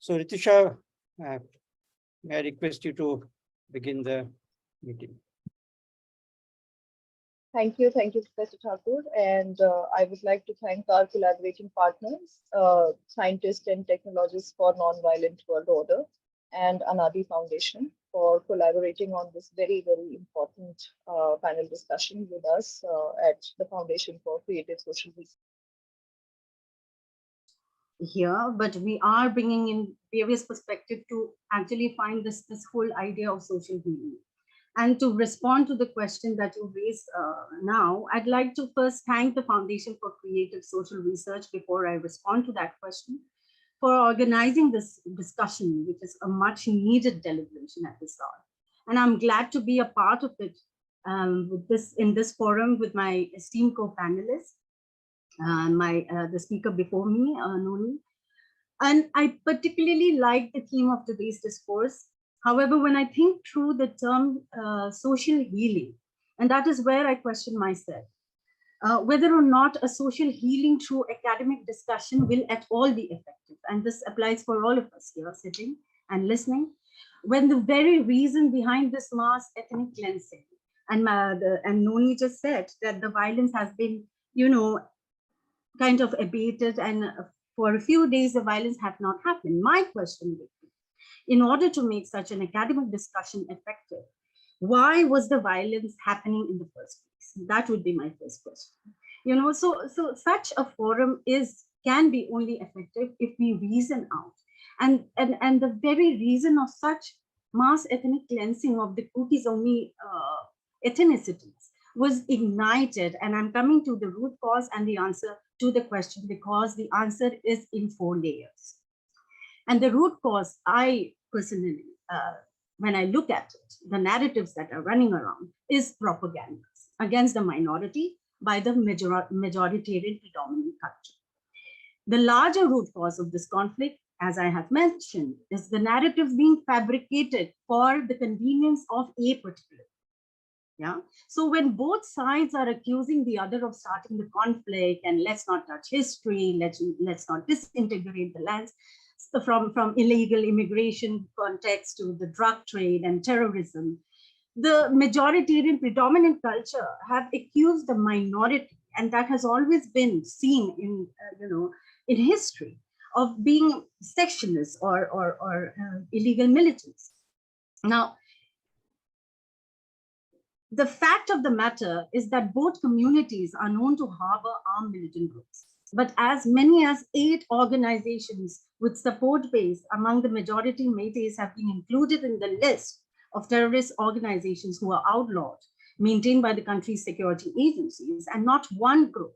So Ritusha, may I request you to begin the meeting? Thank you, Professor Thakur. And I would like to thank our collaborating partners, scientists and technologists for Nonviolent World Order and Anadi Foundation for collaborating on this very, very important panel discussion with us at the Foundation for Creative Social Research. Here, but we are bringing in various perspectives to actually find this whole idea of social healing. And to respond to the question that you raised now, I'd like to first thank the Foundation for Creative Social Research before I respond to that question for organizing this discussion, which is a much needed deliberation at this hour. And I'm glad to be a part of it in this forum with my esteemed co-panelists, the speaker before me, Noni. And I particularly like the theme of today's discourse. However, when I think through the term social healing, and that is where I question myself, whether or not a social healing through academic discussion will at all be effective. And this applies for all of us here sitting and listening, when the very reason behind this mass ethnic cleansing, and Noni just said that the violence has been, kind of abated, and for a few days the violence have not happened. My question would be, in order to make such an academic discussion effective, why was the violence happening in the first place? That would be my first question. So such a forum can be only effective if we reason out. And the very reason of such mass ethnic cleansing of the Kuki-Zomi ethnicities was ignited. And I'm coming to the root cause and the answer to the question, because the answer is in 4 layers. And the root cause, I personally, when I look at it, the narratives that are running around is propaganda against the minority by the majoritarian predominant culture. The larger root cause of this conflict, as I have mentioned, is the narratives being fabricated for the convenience of a particular. Yeah. So when both sides are accusing the other of starting the conflict, and let's not touch history, let's not disintegrate the lands, from illegal immigration context to the drug trade and terrorism, the majoritarian predominant culture have accused the minority, and that has always been seen in in history, of being sectionists or illegal militants. Now, the fact of the matter is that both communities are known to harbor armed militant groups. But as many as 8 organizations with support base among the majority Métis have been included in the list of terrorist organizations who are outlawed, maintained by the country's security agencies, and not one group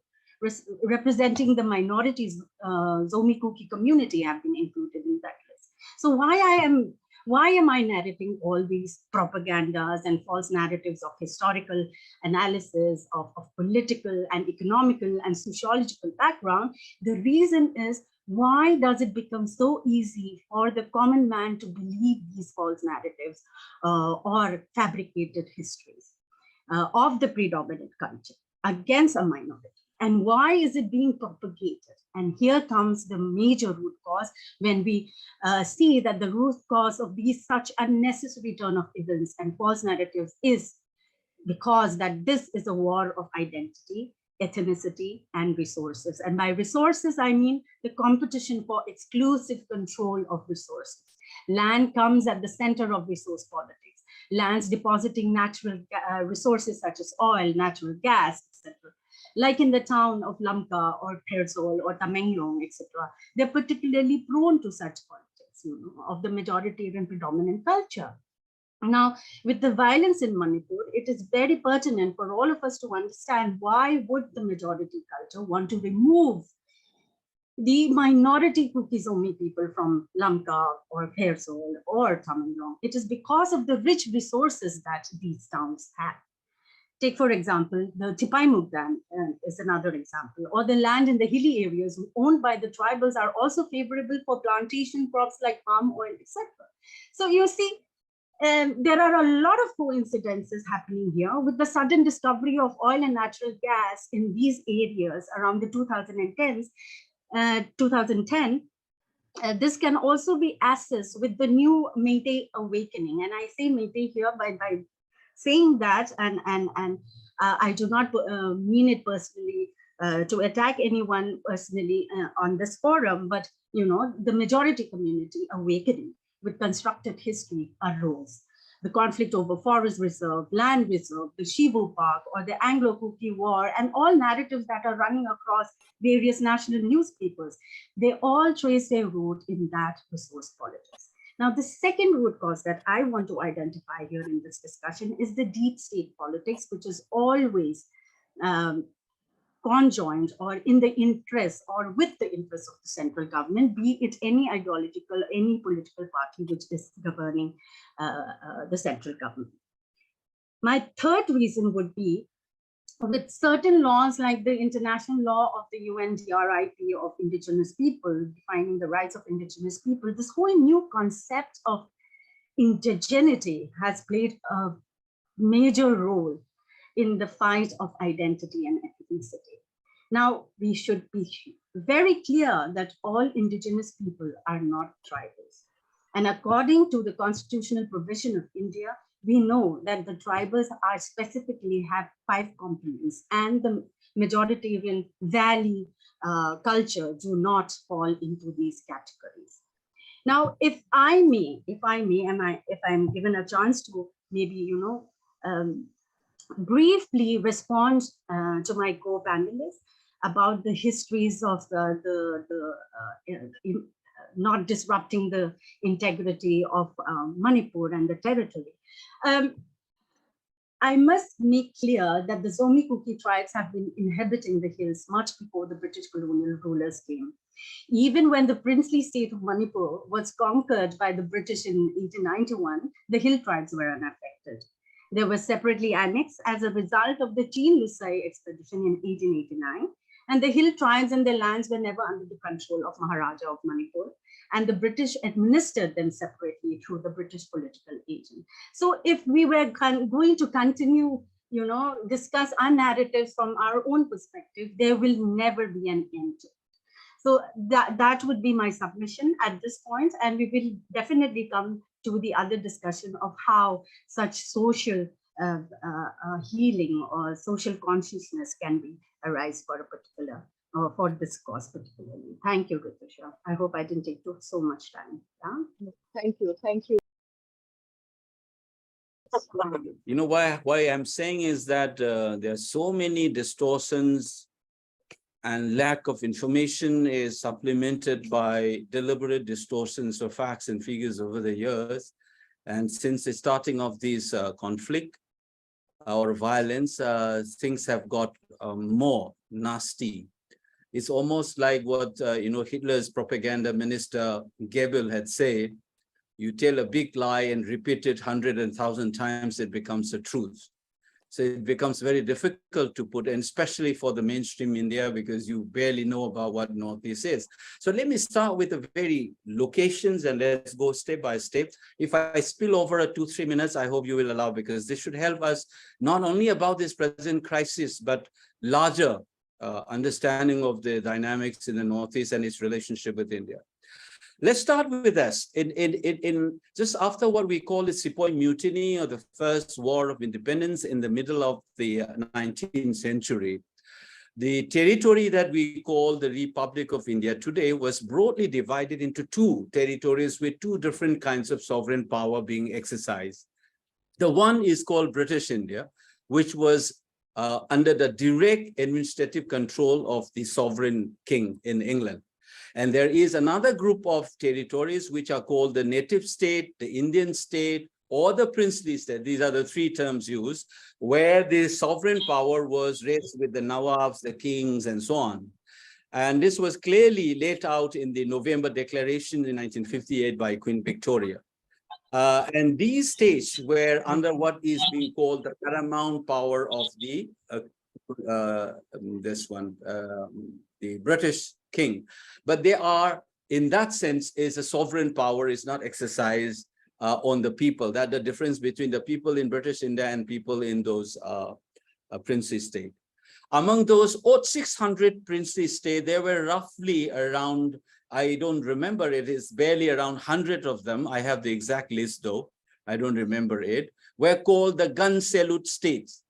representing the minorities, Zomi Kuki community, have been included in that list. So why am I narrating all these propagandas and false narratives of historical analysis, of political and economical and sociological background? The reason is, why does it become so easy for the common man to believe these false narratives or fabricated histories of the predominant culture against a minority? And why is it being propagated? And here comes the major root cause, when we see that the root cause of these such unnecessary turn of events and false narratives is because that this is a war of identity, ethnicity, and resources. And by resources, I mean the competition for exclusive control of resources. Land comes at the center of resource politics. Lands depositing natural resources such as oil, natural gas, etc. Like in the town of Lamka or Khersol or Tamenglong, etc., they're particularly prone to such politics, of the majoritarian predominant culture. Now, with the violence in Manipur, it is very pertinent for all of us to understand, why would the majority culture want to remove the minority Kuki-Zomi people from Lamka or Khersol or Tamenglong? It is because of the rich resources that these towns have. Take, for example, the Tipaimuk Dam is another example, or the land in the hilly areas owned by the tribals are also favorable for plantation crops like palm oil, etc. So you see, there are a lot of coincidences happening here with the sudden discovery of oil and natural gas in these areas around the 2010. This can also be assessed with the new Métis awakening. And I say Métis here by saying that, and I do not mean it personally to attack anyone personally on this forum, but the majority community awakening with constructed history arose. The conflict over forest reserve, land reserve, the Shivu Park, or the Anglo-Kuki War, and all narratives that are running across various national newspapers, they all trace their root in that resource politics. Now, the second root cause that I want to identify here in this discussion is the deep state politics, which is always conjoined or in the interest or with the interest of the central government, be it any ideological, any political party which is governing the central government. My third reason would be with certain laws like the international law of the UNDRIP of indigenous people, defining the rights of indigenous people, this whole new concept of indigeneity has played a major role in the fight of identity and ethnicity. Now, we should be very clear that all indigenous people are not tribals. And according to the constitutional provision of India, we know that the tribals are specifically have 5 components, and the majoritarian valley culture do not fall into these categories. Now, if I may, if I'm given a chance to maybe, briefly respond to my co-panelists about the histories of not disrupting the integrity of Manipur and the territory. I must make clear that the Zomi Kuki tribes have been inhabiting the hills much before the British colonial rulers came. Even when the princely state of Manipur was conquered by the British in 1891, the hill tribes were unaffected. They were separately annexed as a result of the Chin Lusai expedition in 1889, and the hill tribes and their lands were never under the control of Maharaja of Manipur, and the British administered them separately through the British political agent. So if we were going to continue, discuss our narratives from our own perspective, there will never be an end to it. So that would be my submission at this point, and we will definitely come to the other discussion of how such social healing or social consciousness can be arise for a particular, or for this cause particularly. Thank you, Ritusha. I hope I didn't take so much time. Yeah? Thank you. Thank you. You know why I'm saying is that there are so many distortions, and lack of information is supplemented by deliberate distortions of facts and figures over the years. And since the starting of this conflict or violence, things have got more nasty. It's almost like what Hitler's propaganda minister Goebbels had said: you tell a big lie and repeat it 100 and 1,000 times, it becomes a truth. So it becomes very difficult to put, and especially for the mainstream India, because you barely know about what Northeast is. So let me start with the very locations, and let's go step by step. If I spill over 2-3 minutes, I hope you will allow, because this should help us not only about this present crisis, but larger understanding of the dynamics in the Northeast and its relationship with India. Let's start with this. In just after what we call the Sepoy Mutiny, or the first war of independence in the middle of the 19th century, the territory that we call the Republic of India today was broadly divided into 2 territories with 2 different kinds of sovereign power being exercised. The one is called British India, which was under the direct administrative control of the sovereign king in England. And there is another group of territories which are called the native state, the Indian state, or the princely state. These are the 3 terms used, where the sovereign power was raised with the Nawabs, the kings, and so on. And this was clearly laid out in the November Declaration in 1958 by Queen Victoria. And these states were under what is being called the paramount power of the the British king. But they are, in that sense, is a sovereign power is not exercised on the people. That's the difference between the people in British India and people in those princely states. Among those 600 princely states, there were roughly around I don't remember, it is barely around 100 of them. I have the exact list though, I don't remember it, were called the gun salute states.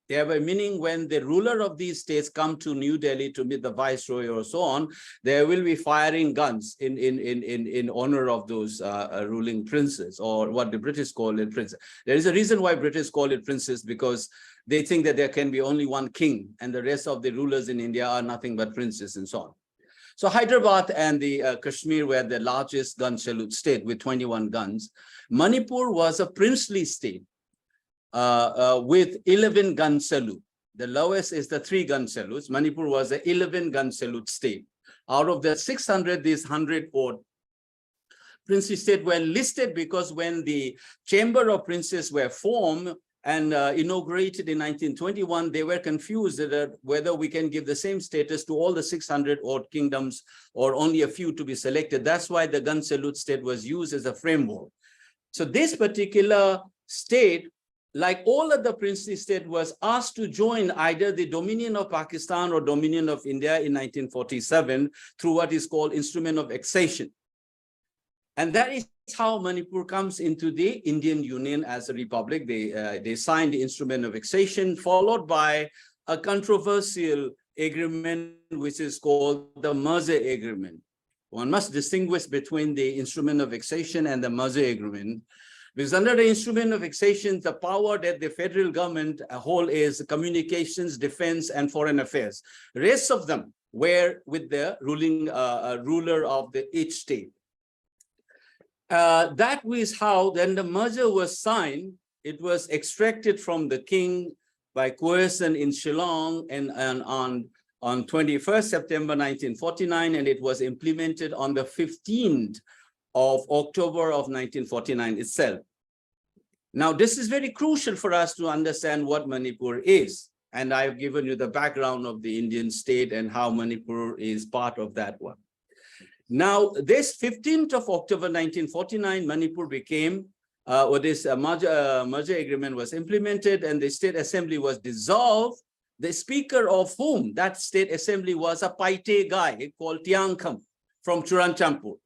They have a meaning when the ruler of these states come to New Delhi to meet the viceroy or so on, there will be firing guns in honor of those ruling princes, or what the British call it princes. There is a reason why British call it princes, because they think that there can be only one king and the rest of the rulers in India are nothing but princes and so on. So Hyderabad and the Kashmir were the largest gun salute state with 21 guns. Manipur was a princely state with 11 gun salute. The lowest is the 3 gun salutes. Manipur was an 11 gun salute state. Out of the 600, these 100 odd princely state were listed because when the Chamber of Princes were formed and inaugurated in 1921, they were confused whether we can give the same status to all the 600 odd kingdoms or only a few to be selected. That's why the gun salute state was used as a framework. So this particular state, like all of the princely state, was asked to join either the Dominion of Pakistan or Dominion of India in 1947 through what is called Instrument of Accession. And that is how Manipur comes into the Indian Union as a republic. They signed the Instrument of Accession, followed by a controversial agreement, which is called the Merger Agreement. One must distinguish between the Instrument of Accession and the Merger Agreement, because under the Instrument of Accession, the power that the federal government hold is communications, defense, and foreign affairs. The rest of them were with the ruling ruler of each state. That was how then the merger was signed. It was extracted from the king by coercion in Shillong and on 21st September 1949, and it was implemented on the 15th of October of 1949 itself. Now, this is very crucial for us to understand what Manipur is. And I've given you the background of the Indian state and how Manipur is part of that one. Now, this 15th of October 1949, Manipur became, or this merger agreement was implemented and the state assembly was dissolved. The speaker of whom that state assembly was a Paite guy called Tiangkham from Churanchampur.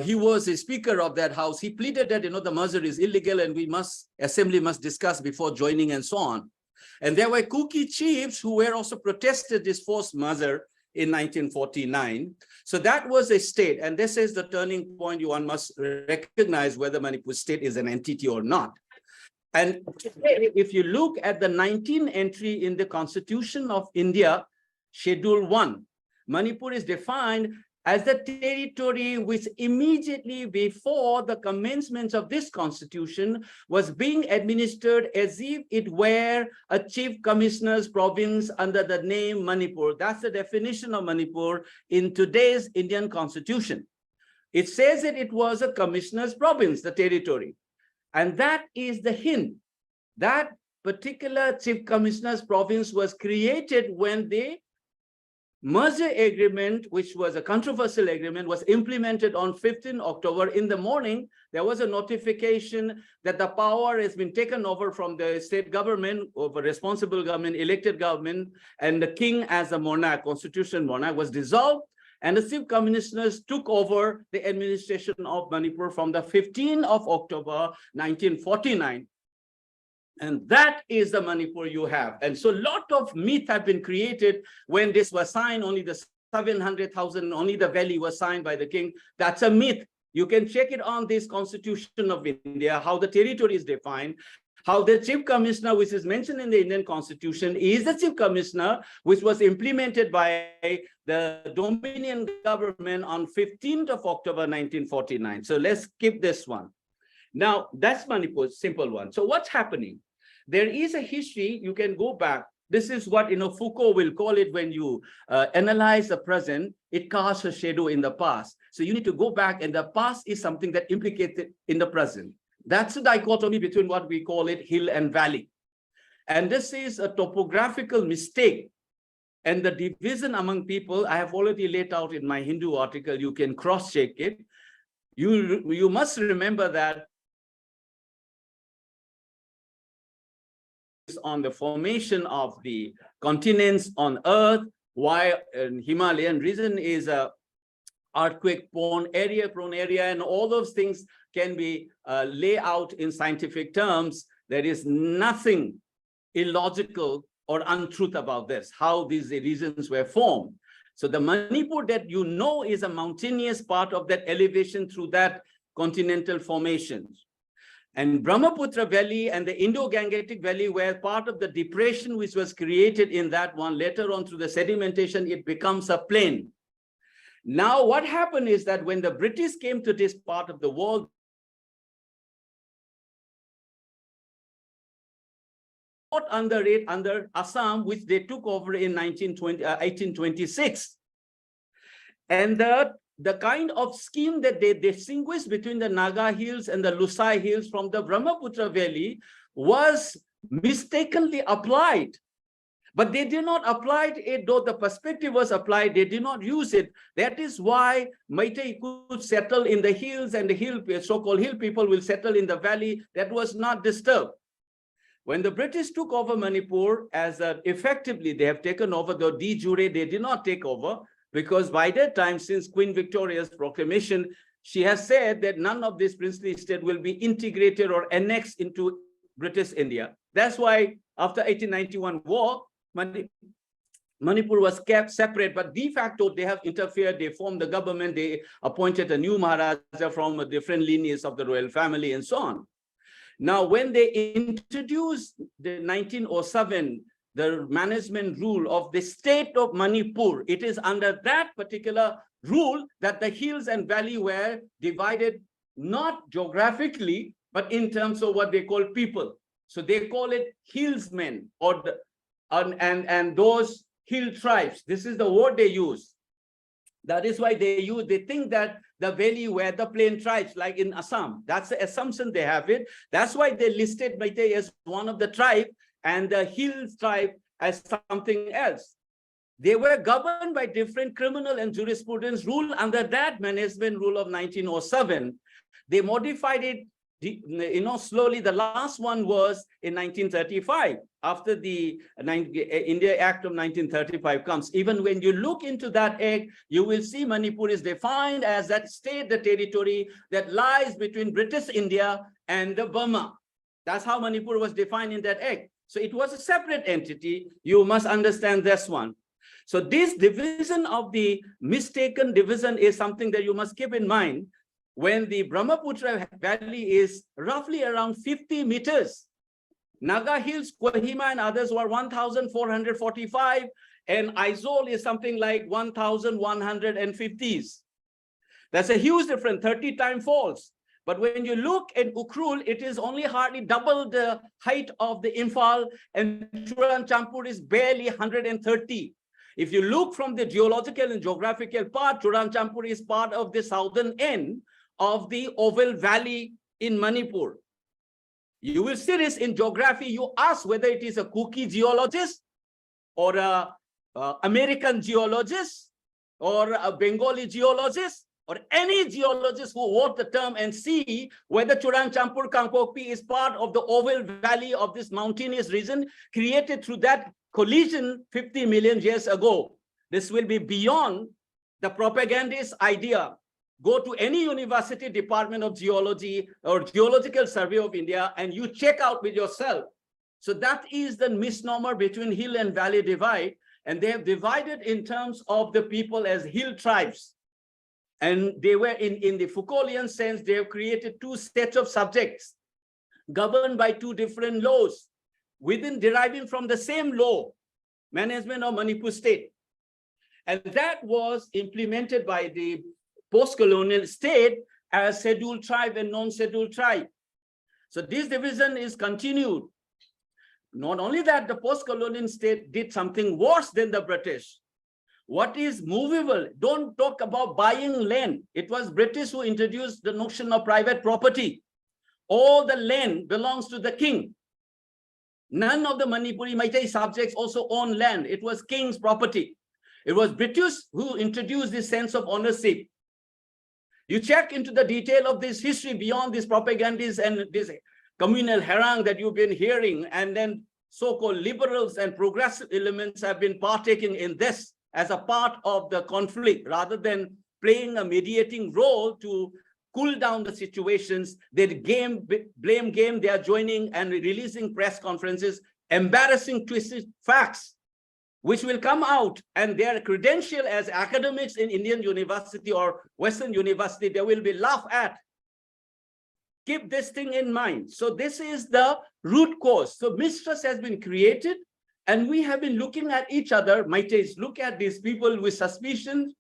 He was the speaker of that house. He pleaded that, the merger is illegal and assembly must discuss before joining and so on. And there were Kuki chiefs who were also protested this forced merger in 1949. So that was a state, and this is the turning point. One must recognize whether Manipur state is an entity or not. And if you look at the 19th entry in the Constitution of India, Schedule 1, Manipur is defined as the territory which immediately before the commencement of this constitution was being administered as if it were a chief commissioner's province under the name Manipur. That's the definition of Manipur in today's Indian constitution. It says that it was a commissioner's province, the territory. And that is the hint. That particular chief commissioner's province was created when the merger agreement, which was a controversial agreement, was implemented on 15 October. In the morning, there was a notification that the power has been taken over from the state government, of a responsible government, elected government, and the king as a monarch, constitutional monarch, was dissolved, and the chief commissioners took over the administration of Manipur from the 15th of October, 1949. And that is the Manipur you have. And so a lot of myth have been created when this was signed, only the 700,000, only the valley was signed by the king. That's a myth. You can check it on this Constitution of India, how the territory is defined, how the chief commissioner, which is mentioned in the Indian Constitution, is the chief commissioner, which was implemented by the Dominion government on 15th of October, 1949. So let's keep this one. Now, that's Manipur, simple one. So what's happening? There is a history, you can go back. This is what Foucault will call it when you analyze the present, it casts a shadow in the past. So you need to go back, and the past is something that implicated in the present. That's a dichotomy between what we call it hill and valley. And this is a topographical mistake. And the division among people, I have already laid out in my Hindu article, you can cross-check it. You must remember that on the formation of the continents on Earth, why Himalayan region is earthquake-prone area, and all those things can be laid out in scientific terms. There is nothing illogical or untruth about this, how these regions were formed. So the Manipur that you know is a mountainous part of that elevation through that continental formations. And Brahmaputra Valley and the Indo-Gangetic Valley were part of the depression which was created in that one. Later on through the sedimentation, it becomes a plain. Now what happened is that when the British came to this part of the world, under it, under Assam, which they took over in 1826. And the kind of scheme that they distinguished between the Naga Hills and the Lusai Hills from the Brahmaputra Valley was mistakenly applied. But they did not apply it, though the perspective was applied, they did not use it. That is why Meitei could settle in the hills, and the so-called hill people will settle in the valley. That was not disturbed. When the British took over Manipur, as effectively they have taken over, though de jure they did not take over, because by that time, since Queen Victoria's proclamation, she has said that none of these princely states will be integrated or annexed into British India. That's why after 1891 war, Manipur was kept separate, but de facto they have interfered. They formed the government. They appointed a new Maharaja from a different lineage of the royal family and so on. Now, when they introduced the 1907, the management rule of the state of Manipur, it is under that particular rule that the hills and valley were divided, not geographically, but in terms of what they call people. So they call it hillsmen, or and those hill tribes. This is the word they use. That is why they think that the valley were the plain tribes, like in Assam. That's the assumption they have it. That's why they listed Meitei as one of the tribe and the hills tribe as something else. They were governed by different criminal and jurisprudence rule under that management rule of 1907. They modified it, slowly. The last one was in 1935, after the India Act of 1935 comes. Even when you look into that act, you will see Manipur is defined as that state, the territory that lies between British India and the Burma. That's how Manipur was defined in that act. So it was a separate entity. You must understand this one. So this division of the mistaken division is something that you must keep in mind. When the Brahmaputra Valley is roughly around 50 meters, Naga Hills, Kohima and others were 1,445, and Aizawl is something like 1,150s. That's a huge difference, 30 times falls. But when you look at Ukhrul, it is only hardly double the height of the Imphal, and Churanchampur is barely 130. If you look from the geological and geographical part, Churanchampur is part of the southern end of the Oval Valley in Manipur. You will see this in geography. You ask whether it is a Kuki geologist or a American geologist or a Bengali geologist or any geologist who wrote the term, and see whether Churanchampur Kangpokpi is part of the Oval Valley of this mountainous region created through that collision 50 million years ago. This will be beyond the propagandist idea. Go to any university department of geology or Geological Survey of India and you check out with yourself. So that is the misnomer between hill and valley divide. And they have divided in terms of the people as hill tribes. And they were in the Foucaultian sense, they have created two sets of subjects governed by two different laws within deriving from the same law, management of Manipur state. And that was implemented by the post-colonial state as scheduled tribe and non-scheduled tribe. So this division is continued. Not only that, the post-colonial state did something worse than the British. What is movable? Don't talk about buying land. It was British who introduced the notion of private property. All the land belongs to the king. None of the Manipuri Meitei subjects also own land. It was king's property. It was British who introduced this sense of ownership. You check into the detail of this history beyond these propagandists and this communal harangue that you've been hearing, and then so-called liberals and progressive elements have been partaking in this as a part of the conflict rather than playing a mediating role to cool down the situations. They blame game, they are joining and releasing press conferences, embarrassing twisted facts, which will come out, and their credential as academics in Indian university or Western university, they will be laughed at. Keep this thing in mind. So this is the root cause. So mistrust has been created, and we have been looking at each other. Meiteis look at these people with suspicion.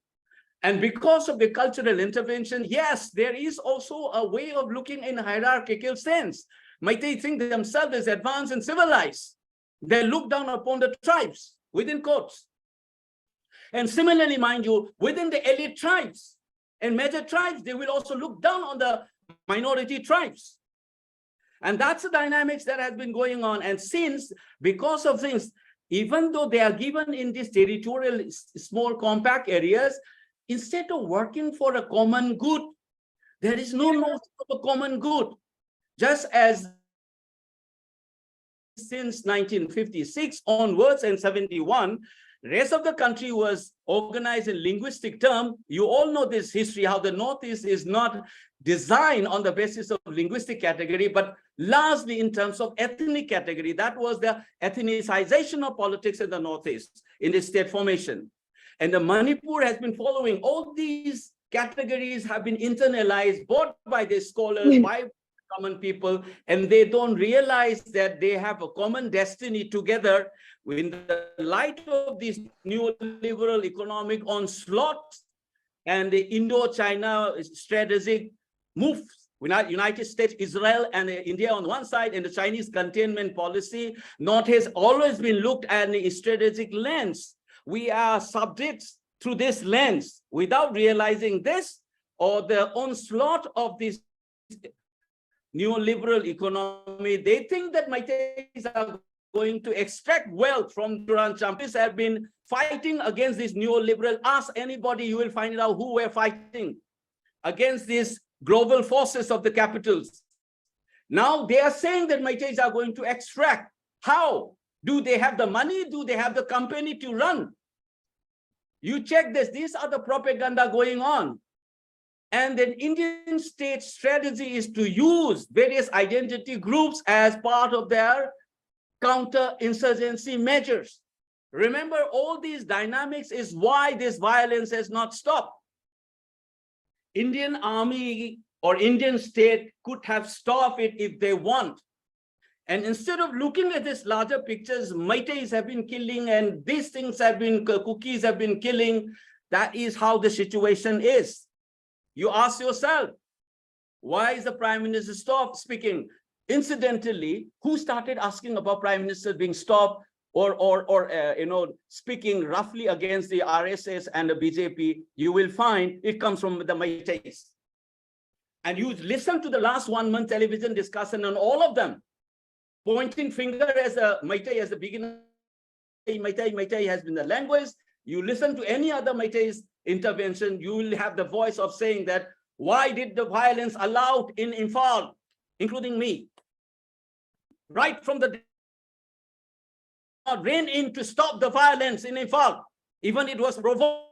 And because of the cultural intervention, yes, there is also a way of looking in hierarchical sense. Meitei think themselves as advanced and civilized. They look down upon the tribes, within quotes. And similarly, mind you, within the elite tribes and major tribes, they will also look down on the minority tribes. And that's the dynamics that has been going on. And since, because of things, even though they are given in these territorial small compact areas, instead of working for a common good, there is no notion of a common good. Just as since 1956 onwards and 71, rest of the country was organized in linguistic terms. You all know this history, how the Northeast is not designed on the basis of linguistic category, but largely in terms of ethnic category. That was the ethnicization of politics in the Northeast in the state formation. And the Manipur has been following all these categories have been internalized both by the scholars, by common people, and they don't realize that they have a common destiny together in the light of this neoliberal economic onslaught and the Indo-China strategic moves. United States, Israel, and India on one side, and the Chinese containment policy, North has always been looked at in a strategic lens. We are subjects through this lens without realizing this, or the onslaught of this neoliberal economy. They think that Meiteis are going to extract wealth from Champis have been fighting against this neoliberal. Ask anybody, you will find out who were fighting against these global forces of the capitals. Now they are saying that Meiteis are going to extract. How? Do they have the money? Do they have the company to run? You check this. These are the propaganda going on. And then Indian state strategy is to use various identity groups as part of their counter-insurgency measures. Remember, all these dynamics is why this violence has not stopped. Indian army or Indian state could have stopped it if they want. And instead of looking at this larger pictures, Meiteis have been killing and these things have been, cookies have been killing. That is how the situation is. You ask yourself, why is the Prime Minister stopped speaking? Incidentally, who started asking about Prime Minister being stopped or speaking roughly against the RSS and the BJP? You will find it comes from the Meiteis. And you listen to the last 1 month television discussion on all of them, pointing finger as a Meitei as the beginner. Meitei has been the language. You listen to any other Meitei's intervention, you will have the voice of saying that, why did the violence allowed in Imphal, including me? Right from the ran in to stop the violence in Imphal, even it was provoked.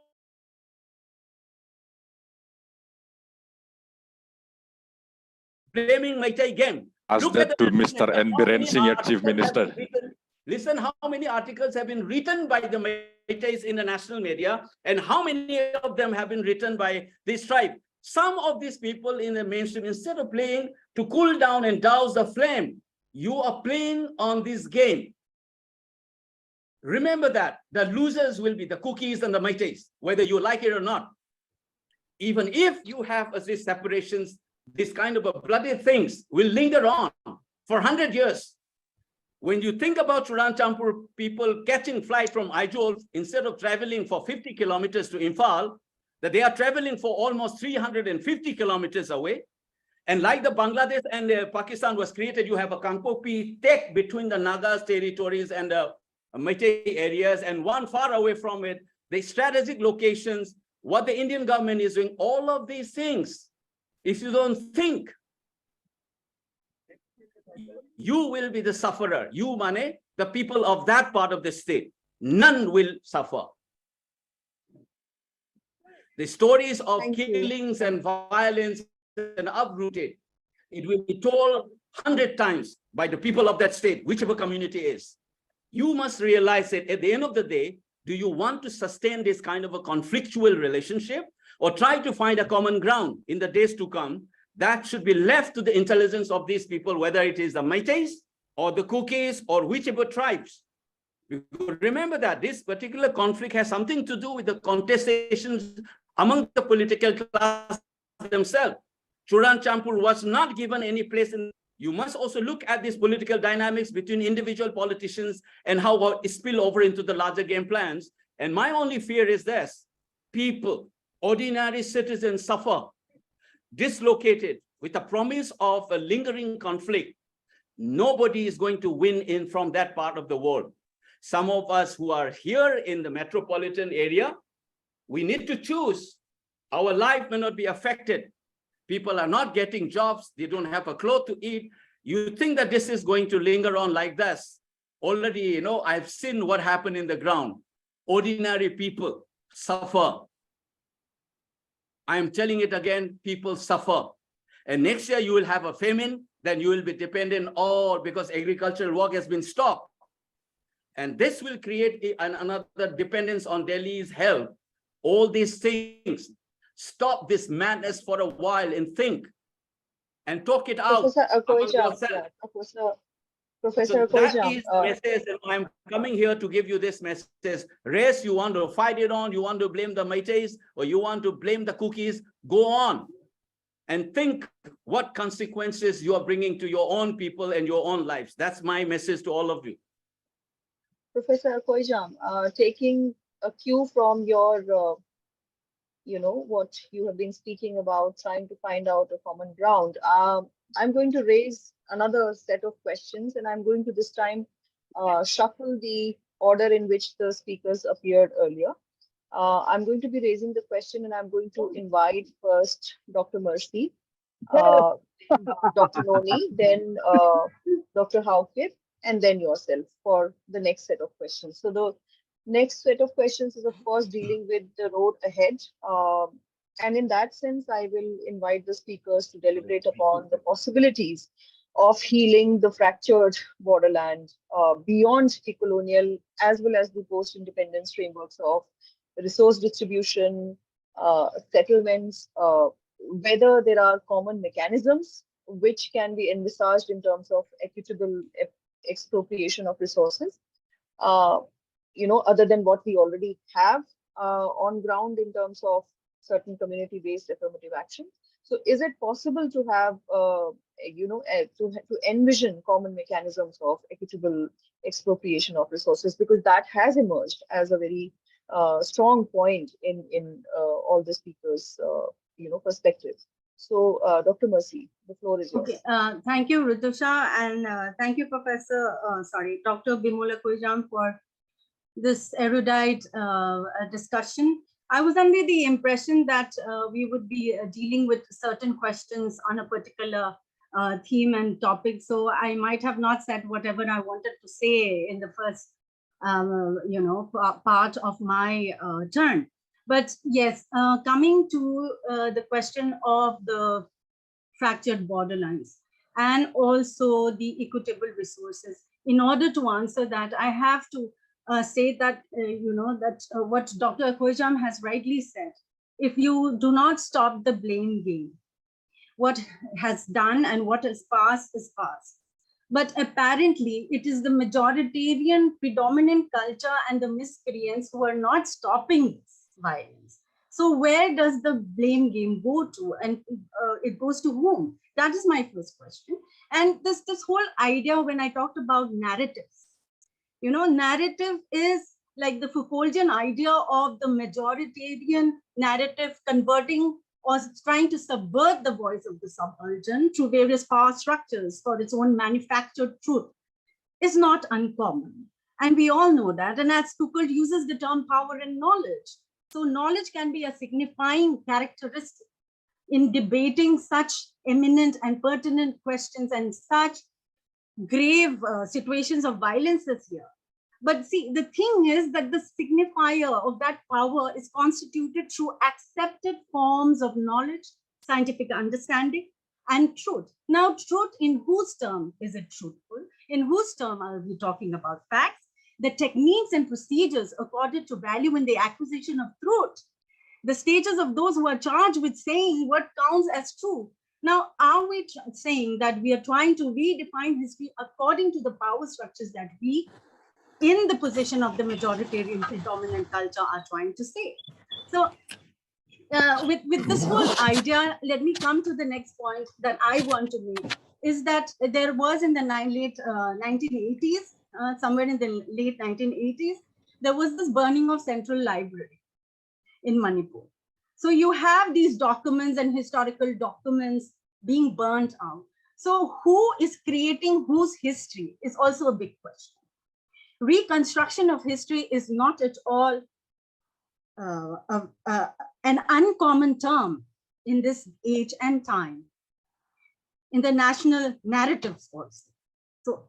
Blaming Meitei again. Ask that to Mr. N. Biren Singh, Chief Minister. Listen how many articles have been written by the Meiteis in the national media, and how many of them have been written by this tribe. Some of these people in the mainstream, instead of playing to cool down and douse the flame, you are playing on this game. Remember that the losers will be the cookies and the Meiteis, whether you like it or not. Even if you have these separations, this kind of a bloody things will linger on for 100 years. When you think about Champur people catching flight from Aizawl, instead of traveling for 50 kilometers to Imphal, that they are traveling for almost 350 kilometers away. And like the Bangladesh and Pakistan was created, you have a Kangpopi tek between the Nagas territories and the Meitei areas, and one far away from it, the strategic locations, what the Indian government is doing, all of these things. If you don't think, you will be the sufferer. You, Mane, the people of that part of the state, none will suffer. The stories of Thank you. killings and violence and uprooted, it will be told 100 times by the people of that state, whichever community is. You must realize that at the end of the day, do you want to sustain this kind of a conflictual relationship or try to find a common ground in the days to come? That should be left to the intelligence of these people, whether it is the Métis or the Kukis or whichever tribes. Remember that this particular conflict has something to do with the contestations among the political class themselves. Churan Champur was not given any place in. You must also look at these political dynamics between individual politicians and how it spill over into the larger game plans. And my only fear is this: people, ordinary citizens suffer, dislocated with the promise of a lingering conflict. Nobody is going to win in from that part of the world. Some of us who are here in the metropolitan area, we need to choose. Our life may not be affected. People are not getting jobs. They don't have a cloth to eat. You think that this is going to linger on like this? Already, you know, I've seen what happened in the ground. Ordinary people suffer. I am telling it again, people suffer. And next year you will have a famine, then you will be dependent all because agricultural work has been stopped. And this will create another dependence on Delhi's help. All these things. Stop this madness for a while and think and talk it out. Professor among Akoijam, yourself. yeah, Professor So that Akoijam, is the message, and I'm coming here to give you this message. Race, you want to fight it on, you want to blame the Métis, or you want to blame the Kukis, go on and think what consequences you are bringing to your own people and your own lives. That's my message to all of you. Professor Akoijam, taking a cue from your you know, what you have been speaking about, trying to find out a common ground. I'm going to raise another set of questions, and I'm going to this time shuffle the order in which the speakers appeared earlier. I'm going to be raising the question, and I'm going to invite first Dr. Mercy, Dr. Noni, then Dr. Haukip, and then yourself for the next set of questions. So the next set of questions is, of course, dealing with the road ahead. And in that sense, I will invite the speakers to deliberate upon the possibilities of healing the fractured borderland beyond the colonial as well as the post-independence frameworks of resource distribution, settlements, whether there are common mechanisms which can be envisaged in terms of equitable expropriation of resources. You know, other than what we already have on ground in terms of certain community-based affirmative action. So is it possible to have, you know, to envision common mechanisms of equitable expropriation of resources? Because that has emerged as a very strong point in all the speakers, you know, perspective. So Dr. Mercy, the floor is yours. Okay, thank you, Ritusha, and thank you, Professor, Dr. Bimola Akoijam, for this erudite discussion. I was under the impression that we would be dealing with certain questions on a particular theme and topic. So I might have not said whatever I wanted to say in the first, you know, part of my turn. But yes, coming to the question of the fractured borderlines and also the equitable resources. In order to answer that, I have to say that, you know, that what Dr. Akoijam has rightly said, if you do not stop the blame game, what has done and what is past is past. But apparently it is the majoritarian predominant culture and the miscreants who are not stopping this violence. So where does the blame game go to, and it goes to whom? That is my first question. And this whole idea, when I talked about narratives, you know, narrative is like the Foucauldian idea of the majoritarian narrative converting or trying to subvert the voice of the subaltern through various power structures for its own manufactured truth is not uncommon. And we all know that. And as Foucault uses the term power and knowledge. So knowledge can be a signifying characteristic in debating such eminent and pertinent questions and such grave situations of violence this year. But see, the thing is that the signifier of that power is constituted through accepted forms of knowledge, scientific understanding, and truth. Now, truth in whose term is it truthful? In whose term are we talking about facts? The techniques and procedures accorded to value in the acquisition of truth, the status of those who are charged with saying what counts as true. Now, are we saying that we are trying to redefine history according to the power structures that we, in the position of the majoritarian predominant culture, are trying to say? So with this whole idea, let me come to the next point that I want to make, is that there was in the late 1980s, somewhere in the late 1980s, there was this burning of Central Library in Manipur. So you have these documents and historical documents being burnt out. So who is creating whose history is also a big question. Reconstruction of history is not at all an uncommon term in this age and time, in the national narratives also. So,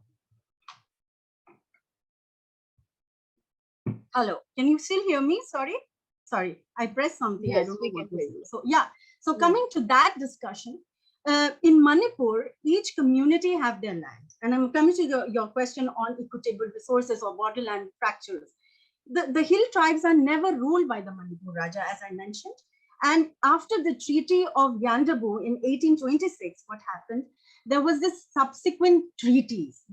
hello, can you still hear me? Sorry, I pressed something. Yes, I don't we know can what hear was you. it. So yeah, so coming to that discussion, in Manipur, each community have their land. And I'm coming to your question on equitable resources or borderland fractures. The hill tribes are never ruled by the Manipur Raja, as I mentioned. And after the Treaty of Yandabu in 1826, what happened? There was this subsequent treaties,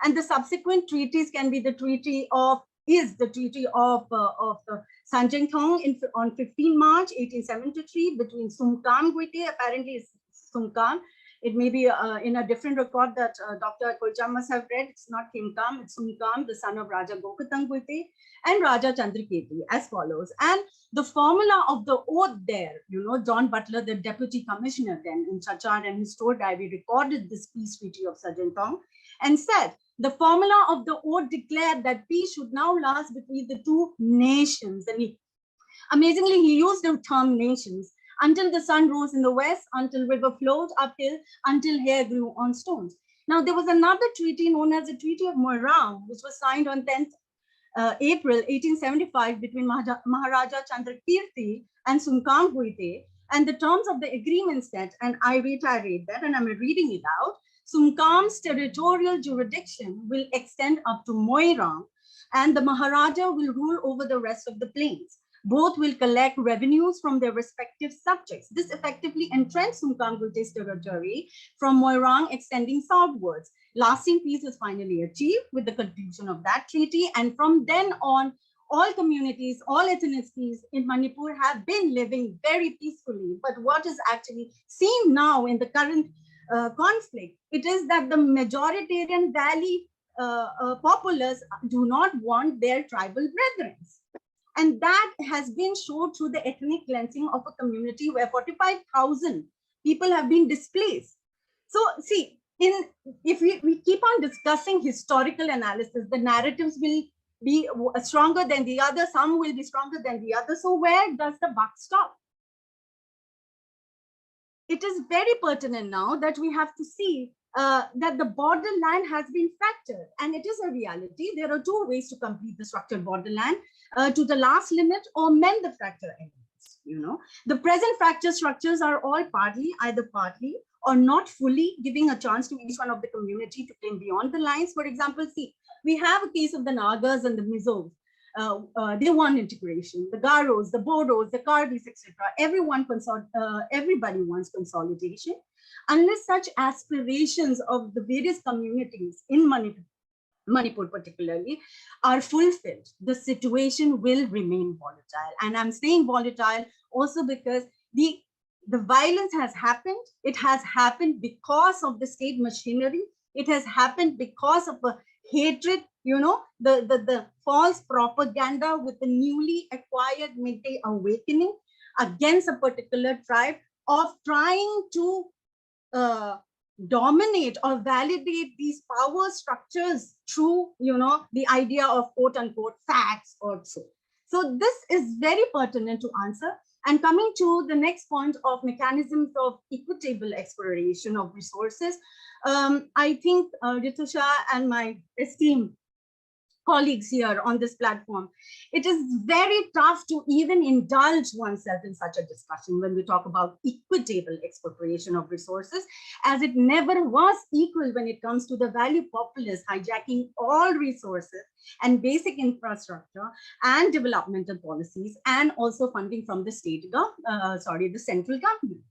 and the subsequent treaties can be the treaty of the Sanjingthong on 15 March 1873 between Sumkam Guite, apparently it's Sumkam. It may be in a different record that Dr. Kulcha must have read. It's not Kimkam, it's Sumkam, the son of Raja Gokatang Guite and Raja Chandraketi, as follows. And the formula of the oath there, John Butler, the deputy commissioner then in Chachar and his tour diary recorded this peace treaty of Sanjingthong and said, the formula of the oath declared that peace should now last between the two nations. And amazingly, he used the term nations. Until the sun rose in the west, until river flowed uphill, until hair grew on stones. Now, there was another treaty known as the Treaty of Moirang, which was signed on 10th April 1875 between Maharaja Chandrakirti and Sumkam Guite. And the terms of the agreement said, and I reiterate that, and I'm reading it out, Sumkam's territorial jurisdiction will extend up to Moirang, and the Maharaja will rule over the rest of the plains. Both will collect revenues from their respective subjects. This effectively entrenched Sumkam Guite's territory from Moirang extending southwards. Lasting peace was finally achieved with the conclusion of that treaty. And from then on, all communities, all ethnicities in Manipur have been living very peacefully. But what is actually seen now in the current conflict, it is that the majoritarian valley populace do not want their tribal brethren. And that has been shown through the ethnic cleansing of a community where 45,000 people have been displaced. So see, if we keep on discussing historical analysis, the narratives will be stronger than the other, some will be stronger than the other. So where does the buck stop? It is very pertinent now that we have to see that the borderland has been fractured, and it is a reality. There are two ways to complete the structured borderland, to the last limit or mend the fracture elements. The present fracture structures are all either partly or not fully giving a chance to each one of the community to claim beyond the lines. For example, see, we have a case of the Nagas and the Mizos. They want integration. The Garos, the Bodos, the Karbis, etc. Everybody wants consolidation. Unless such aspirations of the various communities in Manipur particularly are fulfilled, the situation will remain volatile. And I'm saying volatile also because the violence has happened. It has happened because of the state machinery. It has happened because of a hatred, the false propaganda with the newly acquired midday awakening against a particular tribe of trying to dominate or validate these power structures through, the idea of quote unquote facts or so. So this is very pertinent to answer. And coming to the next point of mechanisms of equitable exploration of resources, I think Ritusha and my esteemed colleagues here on this platform, it is very tough to even indulge oneself in such a discussion when we talk about equitable expropriation of resources, as it never was equal when it comes to the value populace hijacking all resources and basic infrastructure and developmental policies, and also funding from the the central government.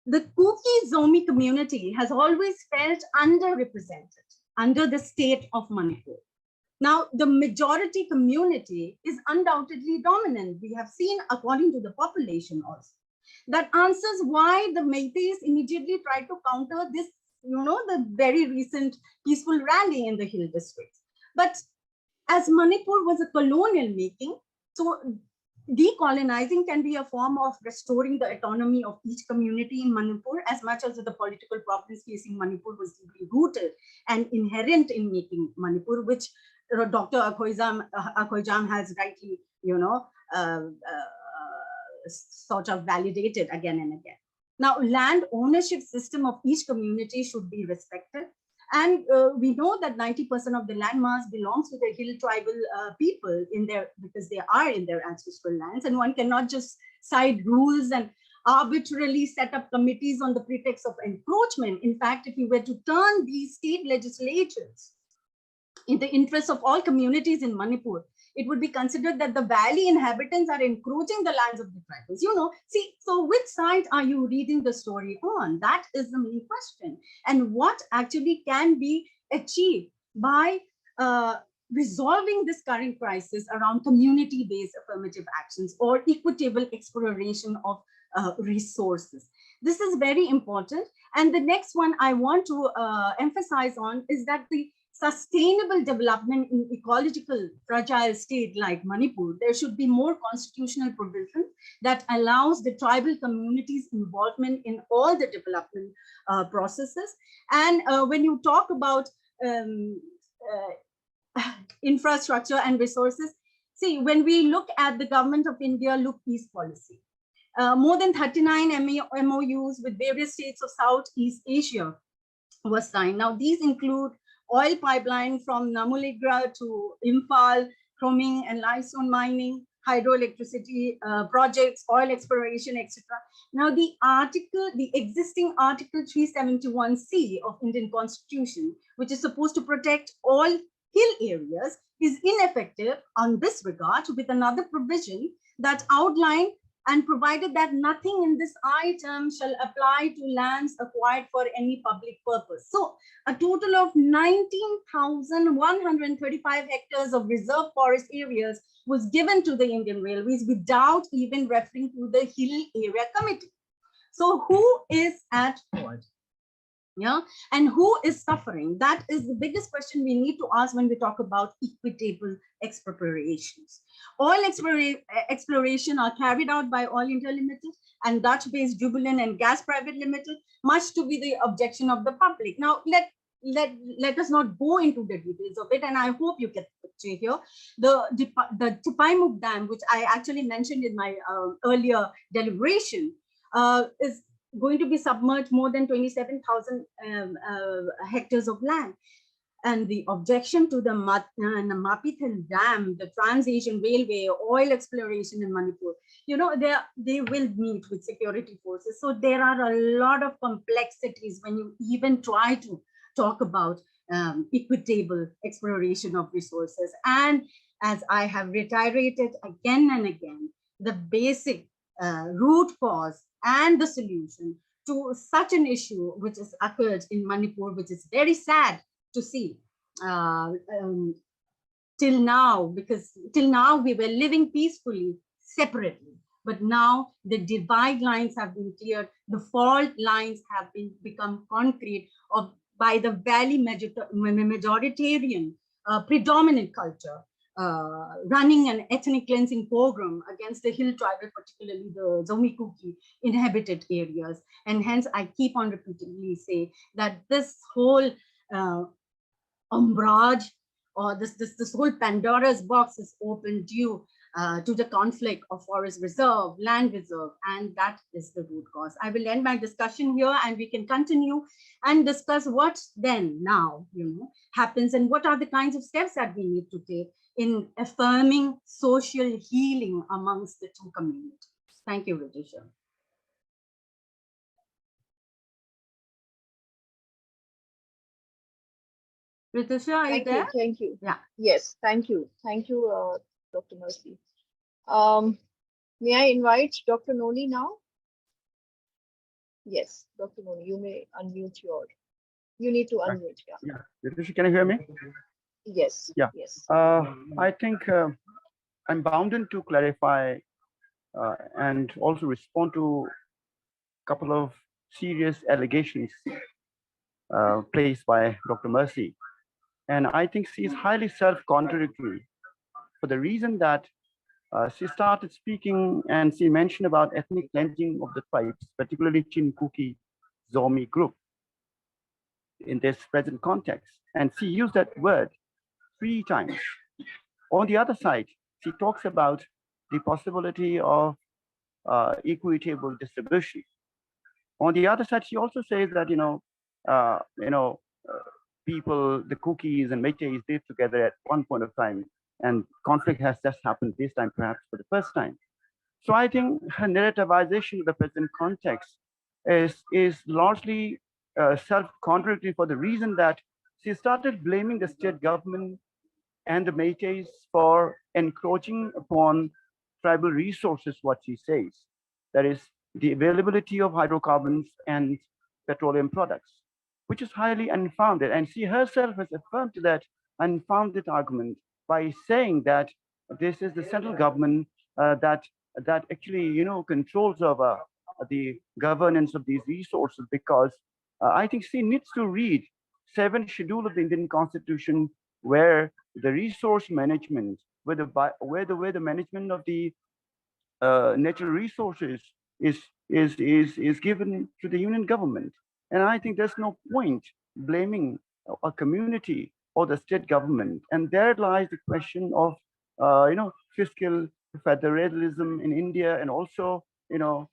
The Kuki Zomi community has always felt underrepresented under the state of Manipur. Now, the majority community is undoubtedly dominant. We have seen, according to the population also, that answers why the Métis immediately tried to counter this, the very recent peaceful rally in the hill districts. But as Manipur was a colonial making, so decolonizing can be a form of restoring the autonomy of each community in Manipur, as much as the political problems facing Manipur was deeply rooted and inherent in making Manipur, which Dr. Akhoijam has rightly, sort of validated again and again. Now, land ownership system of each community should be respected. And we know that 90% of the land mass belongs to the hill tribal people because they are in their ancestral lands, and one cannot just cite rules and arbitrarily set up committees on the pretext of encroachment. In fact, if you were to turn these state legislatures in the interest of all communities in Manipur, it would be considered that the valley inhabitants are encroaching the lands of the tribals. See, so which side are you reading the story on? That is the main question. And what actually can be achieved by resolving this current crisis around community-based affirmative actions or equitable exploration of resources. This is very important. And the next one I want to emphasize on is that the sustainable development in ecological fragile state like Manipur, there should be more constitutional provision that allows the tribal communities' involvement in all the development processes. And when you talk about infrastructure and resources, see, when we look at the Government of India Look East policy, more than 39 MOUs with various states of Southeast Asia was signed. Now, these include oil pipeline from Namuligra to Imphal, chroming and limestone mining, hydroelectricity projects, oil exploration, etc. Now, the existing Article 371C of Indian Constitution, which is supposed to protect all hill areas, is ineffective on this regard, with another provision that outlined and provided that nothing in this item shall apply to lands acquired for any public purpose. So a total of 19,135 hectares of reserve forest areas was given to the Indian Railways without even referring to the Hill Area Committee. So who is at fault? Yeah, and who is suffering? That is the biggest question we need to ask when we talk about equitable expropriations. Oil exploration are carried out by Oil India Limited and Dutch-based Jubilant and Gas Private Limited, much to be the objection of the public. Now, let us not go into the details of it, and I hope you get the picture here. The Tipaimuk Dam, which I actually mentioned in my earlier deliberation, is going to be submerged more than 27,000 hectares of land. And the objection to the Mapithal Dam, the Trans-Asian Railway, oil exploration in Manipur, they will meet with security forces. So there are a lot of complexities when you even try to talk about equitable exploration of resources. And as I have reiterated again and again, the basic root cause and the solution to such an issue which has occurred in Manipur, which is very sad to see till now, because till now we were living peacefully, separately. But now the divide lines have been cleared, the fault lines have become concrete by the valley majoritarian predominant culture, running an ethnic cleansing program against the hill tribal, particularly the Zomi Kuki inhabited areas. And hence I keep on repeatedly say that this whole umbrage, or this whole Pandora's box is open due to the conflict of forest reserve, land reserve, and that is the root cause. I will end my discussion here, and we can continue and discuss what then now, happens, and what are the kinds of steps that we need to take in affirming social healing amongst the two communities. Thank you, Ritisha. Ritisha, are you there? Thank you. Yeah. Yes, thank you. Thank you, Dr. Mercy. May I invite Dr. Noli now? Yes, Dr. Noli, you may unmute you need to unmute. Yeah. Ritisha, can you hear me? Yes. Yeah. Yes. I think I'm bound to clarify and also respond to a couple of serious allegations placed by Dr. Mercy. And I think she is highly self-contradictory for the reason that she started speaking and she mentioned about ethnic cleansing of the tribes, particularly Chin Kuki Zomi group in this present context. And she used that word 3 times. On the other side, she talks about the possibility of equitable distribution. On the other side, she also says that people, the Kukis and Meiteis lived together at one point of time, and conflict has just happened this time, perhaps for the first time. So I think her narrativization of the present context is largely self-contradictory for the reason that she started blaming the state government and the Meiteis for encroaching upon tribal resources, what she says. That is the availability of hydrocarbons and petroleum products, which is highly unfounded. And she herself has affirmed that unfounded argument by saying that this is the central government that actually, controls over the governance of these resources, because I think she needs to read 7th schedule of the Indian Constitution, where the resource management, where the management of the natural resources is given to the union government. And I think there's no point blaming a community or the state government. And there lies the question of fiscal federalism in India, and also the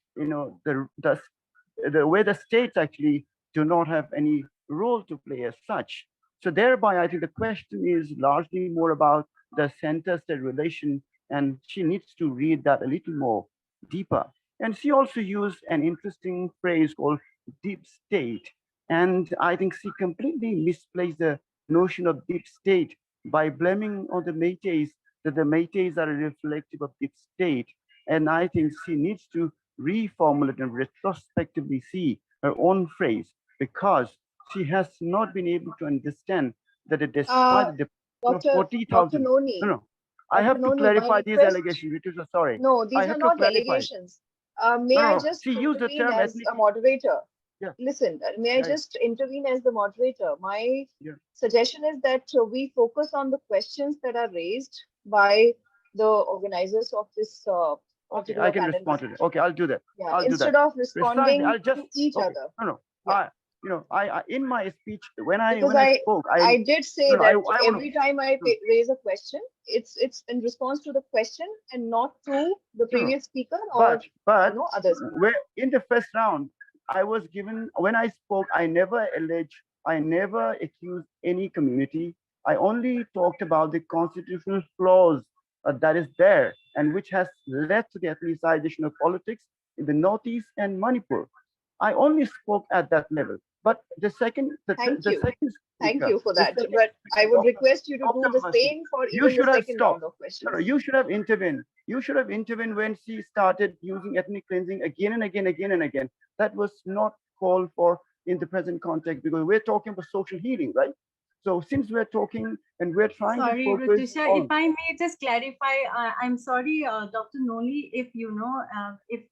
way the states actually do not have any role to play as such. So thereby, I think the question is largely more about the center-state relation, and she needs to read that a little more deeper. And she also used an interesting phrase called deep state. And I think she completely misplaced the notion of deep state by blaming on the Meiteis, that the Meiteis are reflective of deep state. And I think she needs to reformulate and retrospectively see her own phrase, because she has not been able to understand that despite the 40,000. No. I have to clarify these allegations, which is sorry. No, these are not allegations. May I just intervene as a moderator? Yeah. Listen, may I just intervene as the moderator? My suggestion is that we focus on the questions that are raised by the organizers of this. Okay, I can respond to it. Okay, I'll do that. Yeah, I'll instead do that. of responding to each other. No. Yeah. I in my speech when I spoke, I did say that every time I raise a question, it's in response to the question and not to the previous speaker or others. Where in the first round, I was given, when I spoke, I never accused any community. I only talked about the constitutional flaws that is there, and which has led to the ethnicization of politics in the Northeast and Manipur. I only spoke at that level. But the second, Thank you for that. But I would request you to do the same for even the second round of questions. No, you should have intervened. You should have intervened when she started using ethnic cleansing again and again. That was not called for in the present context, because we're talking about social healing, right? So since we're talking and we're trying to focus Ritisha, if I may just clarify, I'm sorry, Dr. Noli, if if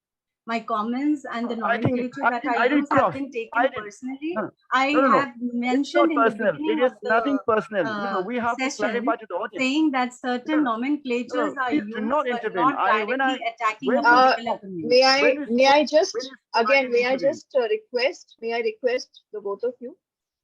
my comments and the nomenclature that I use have been taken personally. I have mentioned in the beginning of the nothing personal. We have to clarify to the audience, saying that certain nomenclatures are used, do not intervene. but not directly attacking a particular community. May I just request the both of you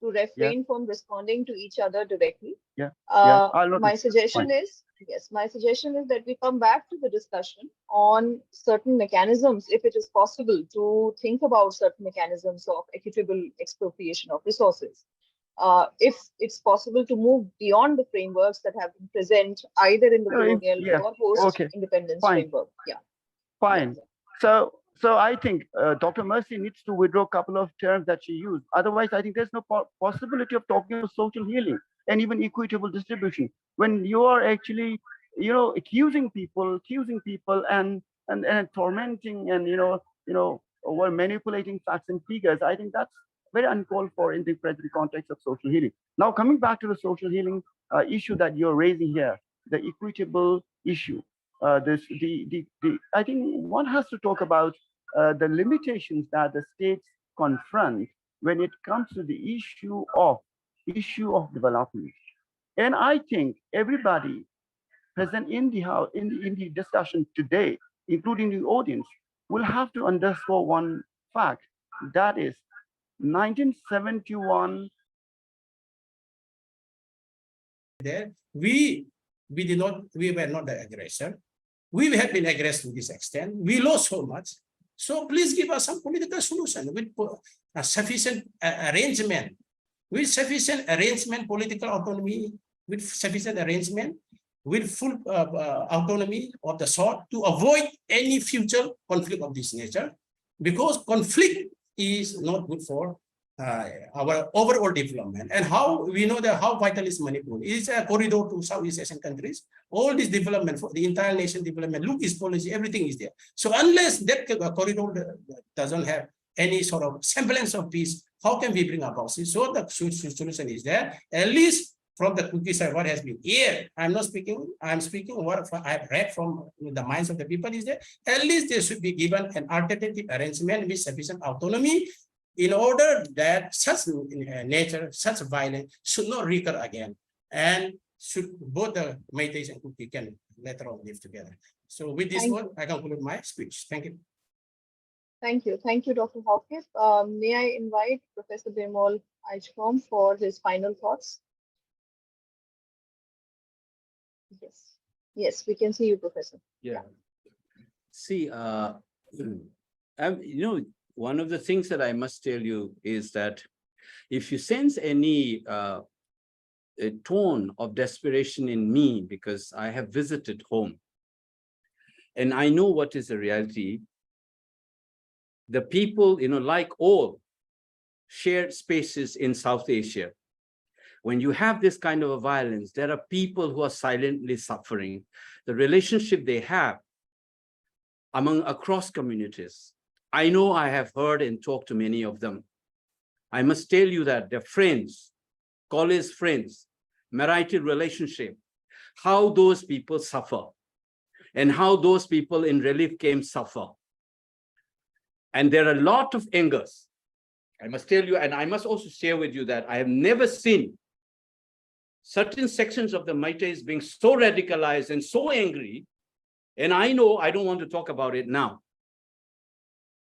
to refrain from responding to each other directly. Yeah. I'll note My it. suggestion Fine. is, yes, my suggestion is that we come back to the discussion on certain mechanisms, if it is possible to think about certain mechanisms of equitable expropriation of resources. If it's possible to move beyond the frameworks that have been present either in the colonial Yeah. or Okay. post-independence Fine. framework. Yeah. Fine. So I think Dr. Mercy needs to withdraw a couple of terms that she used. Otherwise, I think there's no possibility of talking about social healing and even equitable distribution when you are actually, accusing people and tormenting and or manipulating facts and figures. I think that's very uncalled for in the present context of social healing. Now, coming back to the social healing issue that you're raising here, the equitable issue. I think one has to talk about the limitations that the states confront when it comes to the issue of development. And I think everybody present in the house, in the discussion today, including the audience, will have to underscore one fact, that is 1971. There, we were not the aggressor. We have been aggressed to this extent. We lost so much. So please give us some political solution with sufficient arrangement, political autonomy, with sufficient arrangement, with full autonomy of the sort to avoid any future conflict of this nature, because conflict is not good for our overall development. And how we know that how vital is Manipur? It's a corridor to Southeast Asian countries. All this development for the entire nation development, look, is policy, everything is there. So unless that corridor doesn't have any sort of semblance of peace, how can we bring about it? So the solution is there. At least from the cookie side, what has been here, I'm not speaking, I'm speaking what I've read from the minds of the people is there. At least there should be given an alternative arrangement with sufficient autonomy in order that such nature, such violence should not recur again, and should both the Métis and Kuki can later on live together. So with this one, I conclude my speech. Thank you. Thank you. Thank you, Dr. Hawkins. May I invite Professor Birmol Aichkom for his final thoughts? Yes. Yes, we can see you, Professor. Yeah. See, one of the things that I must tell you is that if you sense any a tone of desperation in me, because I have visited home and I know what is the reality, the people, like all shared spaces in South Asia, when you have this kind of a violence, there are people who are silently suffering. The relationship they have across communities. I know I have heard and talked to many of them. I must tell you that they're friends, college friends, marital relationship, how those people suffer and how those people in relief camps suffer. And there are a lot of angers. I must tell you, and I must also share with you that I have never seen certain sections of the Métis being so radicalized and so angry. And I know I don't want to talk about it now.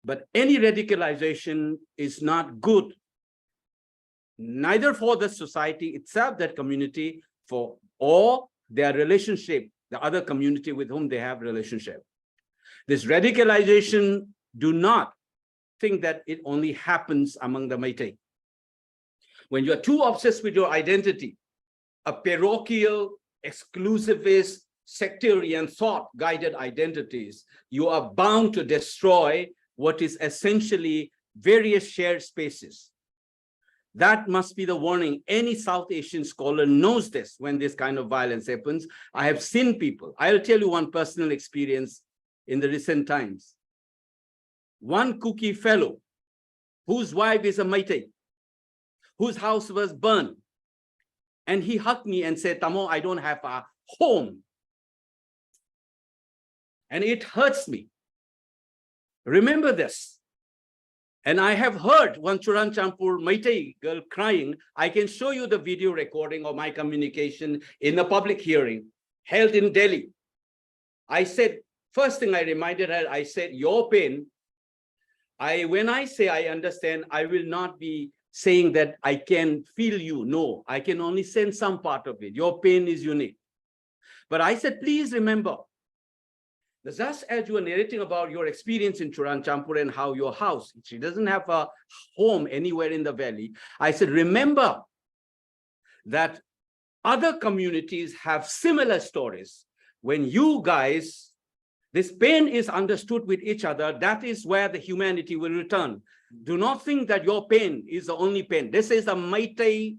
But any radicalization is not good, neither for the society itself, that community, or their relationship, the other community with whom they have relationship. This radicalization, do not think that it only happens among the Métis. When you're too obsessed with your identity, a parochial, exclusivist, sectarian thought-guided identities, you are bound to destroy what is essentially various shared spaces. That must be the warning. Any South Asian scholar knows this when this kind of violence happens. I have seen people. I'll tell you one personal experience in the recent times. One Kuki fellow whose wife is a Métis, whose house was burned, and he hugged me and said, "Tamo, I don't have a home." And it hurts me. Remember this. And I have heard one Churan Champur Métis girl crying. I can show you the video recording of my communication in a public hearing held in Delhi. I said, first thing I reminded her, I said, your pain, when I say I understand, I will not be saying that I can feel you. No, I can only sense some part of it. Your pain is unique. But I said, please remember, just as you were narrating about your experience in Churanchampur and how your house, she doesn't have a home anywhere in the valley. I said, remember that other communities have similar stories. When you guys, this pain is understood with each other, that is where the humanity will return. Do not think that your pain is the only pain. This is a Meitei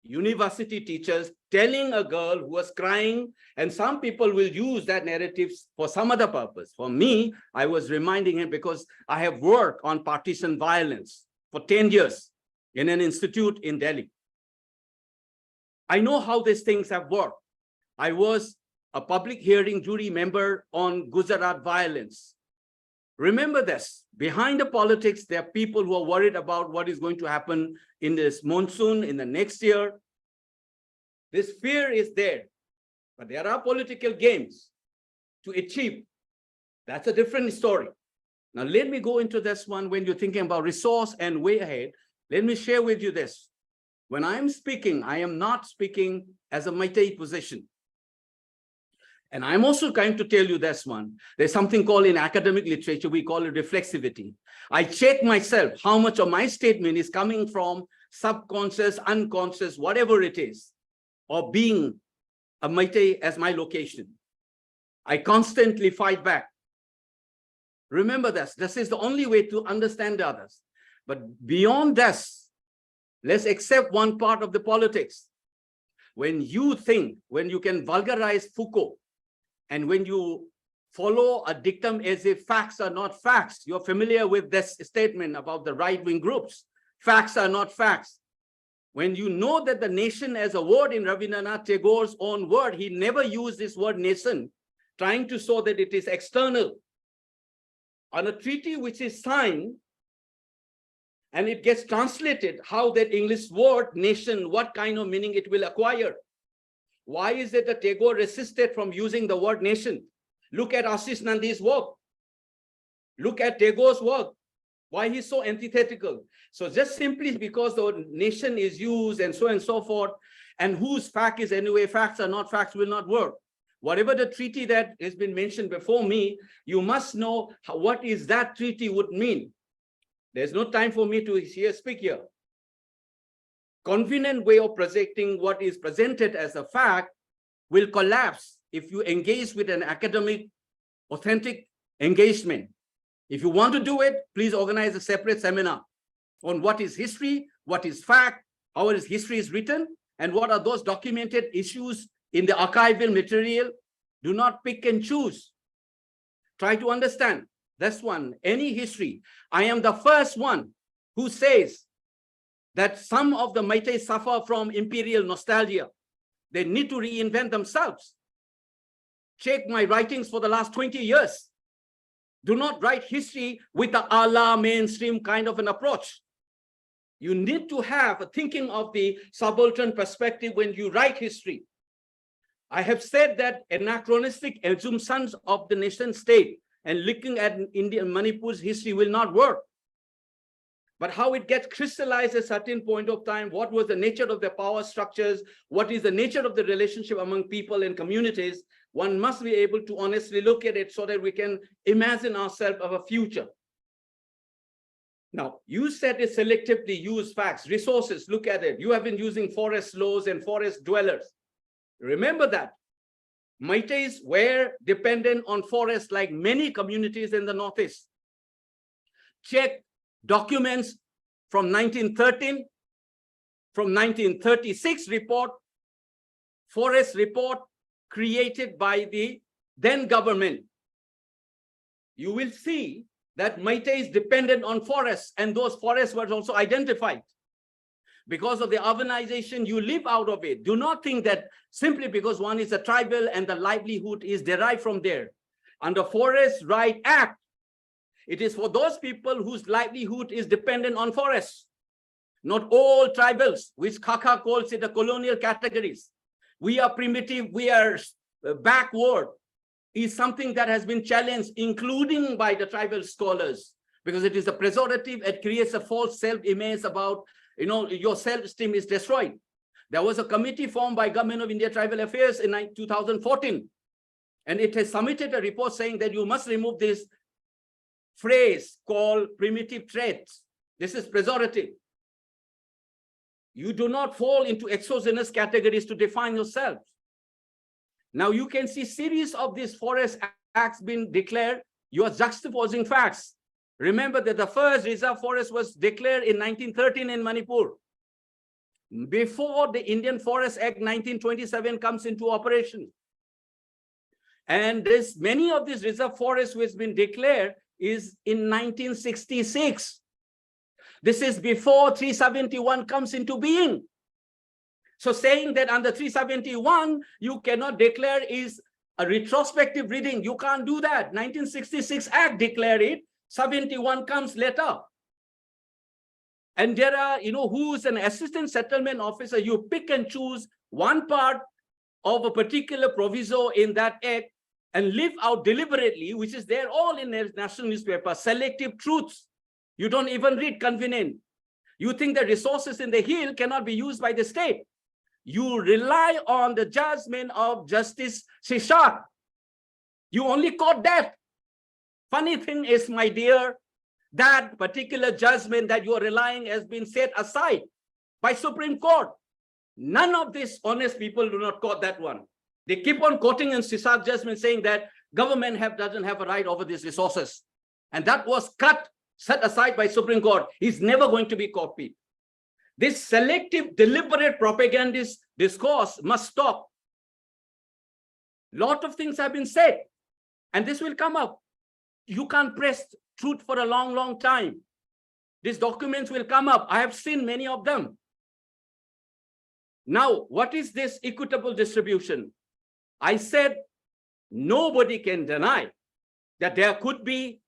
university teachers telling a girl who was crying, and some people will use that narrative for some other purpose. For me, I was reminding him because I have worked on partisan violence for 10 years in an institute in Delhi. I know how these things have worked. I was a public hearing jury member on Gujarat violence. Remember this, behind the politics, there are people who are worried about what is going to happen in this monsoon, in the next year. This fear is there, but there are political games to achieve. That's a different story. Now, let me go into this one when you're thinking about resource and way ahead. Let me share with you this. When I'm speaking, I am not speaking as a Meitei position. And I'm also going to tell you this one. There's something called in academic literature, we call it reflexivity. I check myself how much of my statement is coming from subconscious, unconscious, whatever it is, or being a Meitei as my location. I constantly fight back. Remember this. This is the only way to understand others. But beyond this, let's accept one part of the politics. When you think, when you can vulgarize Foucault, and when you follow a dictum as if facts are not facts, you're familiar with this statement about the right-wing groups. Facts are not facts. When you know that the nation as a word in Rabindranath Tagore's own word, he never used this word nation, trying to show that it is external. On a treaty which is signed, and it gets translated, how that English word nation, what kind of meaning it will acquire. Why is it that Tagore resisted from using the word nation? Look at Ashish Nandi's work. Look at Tagore's work. Why he's so antithetical. So just simply because the word nation is used and so forth, and whose fact is anyway, facts are not facts will not work. Whatever the treaty that has been mentioned before me, you must know what is that treaty would mean. There's no time for me to speak here. Convenient way of projecting what is presented as a fact will collapse if you engage with an academic, authentic engagement. If you want to do it, please organize a separate seminar on what is history, what is fact, how is history is written, and what are those documented issues in the archival material. Do not pick and choose. Try to understand. That's one, any history. I am the first one who says that some of the Meitei suffer from imperial nostalgia. They need to reinvent themselves. Check my writings for the last 20 years. Do not write history with the a la mainstream kind of an approach. You need to have a thinking of the subaltern perspective when you write history. I have said that anachronistic assumptions of the nation state and looking at Indian Manipur's history will not work. But how it gets crystallized at a certain point of time, what was the nature of the power structures, what is the nature of the relationship among people and communities, one must be able to honestly look at it so that we can imagine ourselves of a future. Now, you said it selectively use facts, resources, look at it. You have been using forest laws and forest dwellers. Remember that. Meiteis were dependent on forests like many communities in the Northeast. Check documents from 1913, from 1936 report, forest report created by the then government. You will see that Meiteis depended on forests, and those forests were also identified. Because of the urbanization, you live out of it. Do not think that simply because one is a tribal and the livelihood is derived from there. Under Forest Right Act, it is for those people whose livelihood is dependent on forests. Not all tribals, which Kaka calls it the colonial categories. We are primitive, we are backward, is something that has been challenged, including by the tribal scholars, because it is a pejorative, it creates a false self-image about your self-esteem is destroyed. There was a committee formed by Government of India Tribal Affairs in 2014, and it has submitted a report saying that you must remove this phrase called primitive traits. This is pejorative. You do not fall into exogenous categories to define yourself. Now you can see series of these forest acts being declared. You are juxtaposing facts. Remember that the first reserve forest was declared in 1913 in Manipur, before the Indian Forest Act 1927 comes into operation. And there's many of these reserve forests which has been declared is in 1966. This is before 371 comes into being. So saying that under 371, you cannot declare is a retrospective reading. You can't do that. 1966 Act declared it, 71 comes later. And there are, who's an assistant settlement officer, you pick and choose one part of a particular proviso in that act and leave out deliberately, which is there all in the national newspaper, selective truths. You don't even read convenient. You think the resources in the hill cannot be used by the state. You rely on the judgment of Justice Shishak. You only caught that. Funny thing is, my dear, that particular judgment that you are relying has been set aside by Supreme Court. None of these honest people do not quote that one. They keep on quoting in Shishak judgment saying that government doesn't have a right over these resources. And that was set aside by Supreme Court. Is never going to be copied. This selective, deliberate propagandist discourse must stop. Lot of things have been said, and this will come up. You can't press truth for a long, long time. These documents will come up. I have seen many of them. Now, what is this equitable distribution? I said, nobody can deny that there could be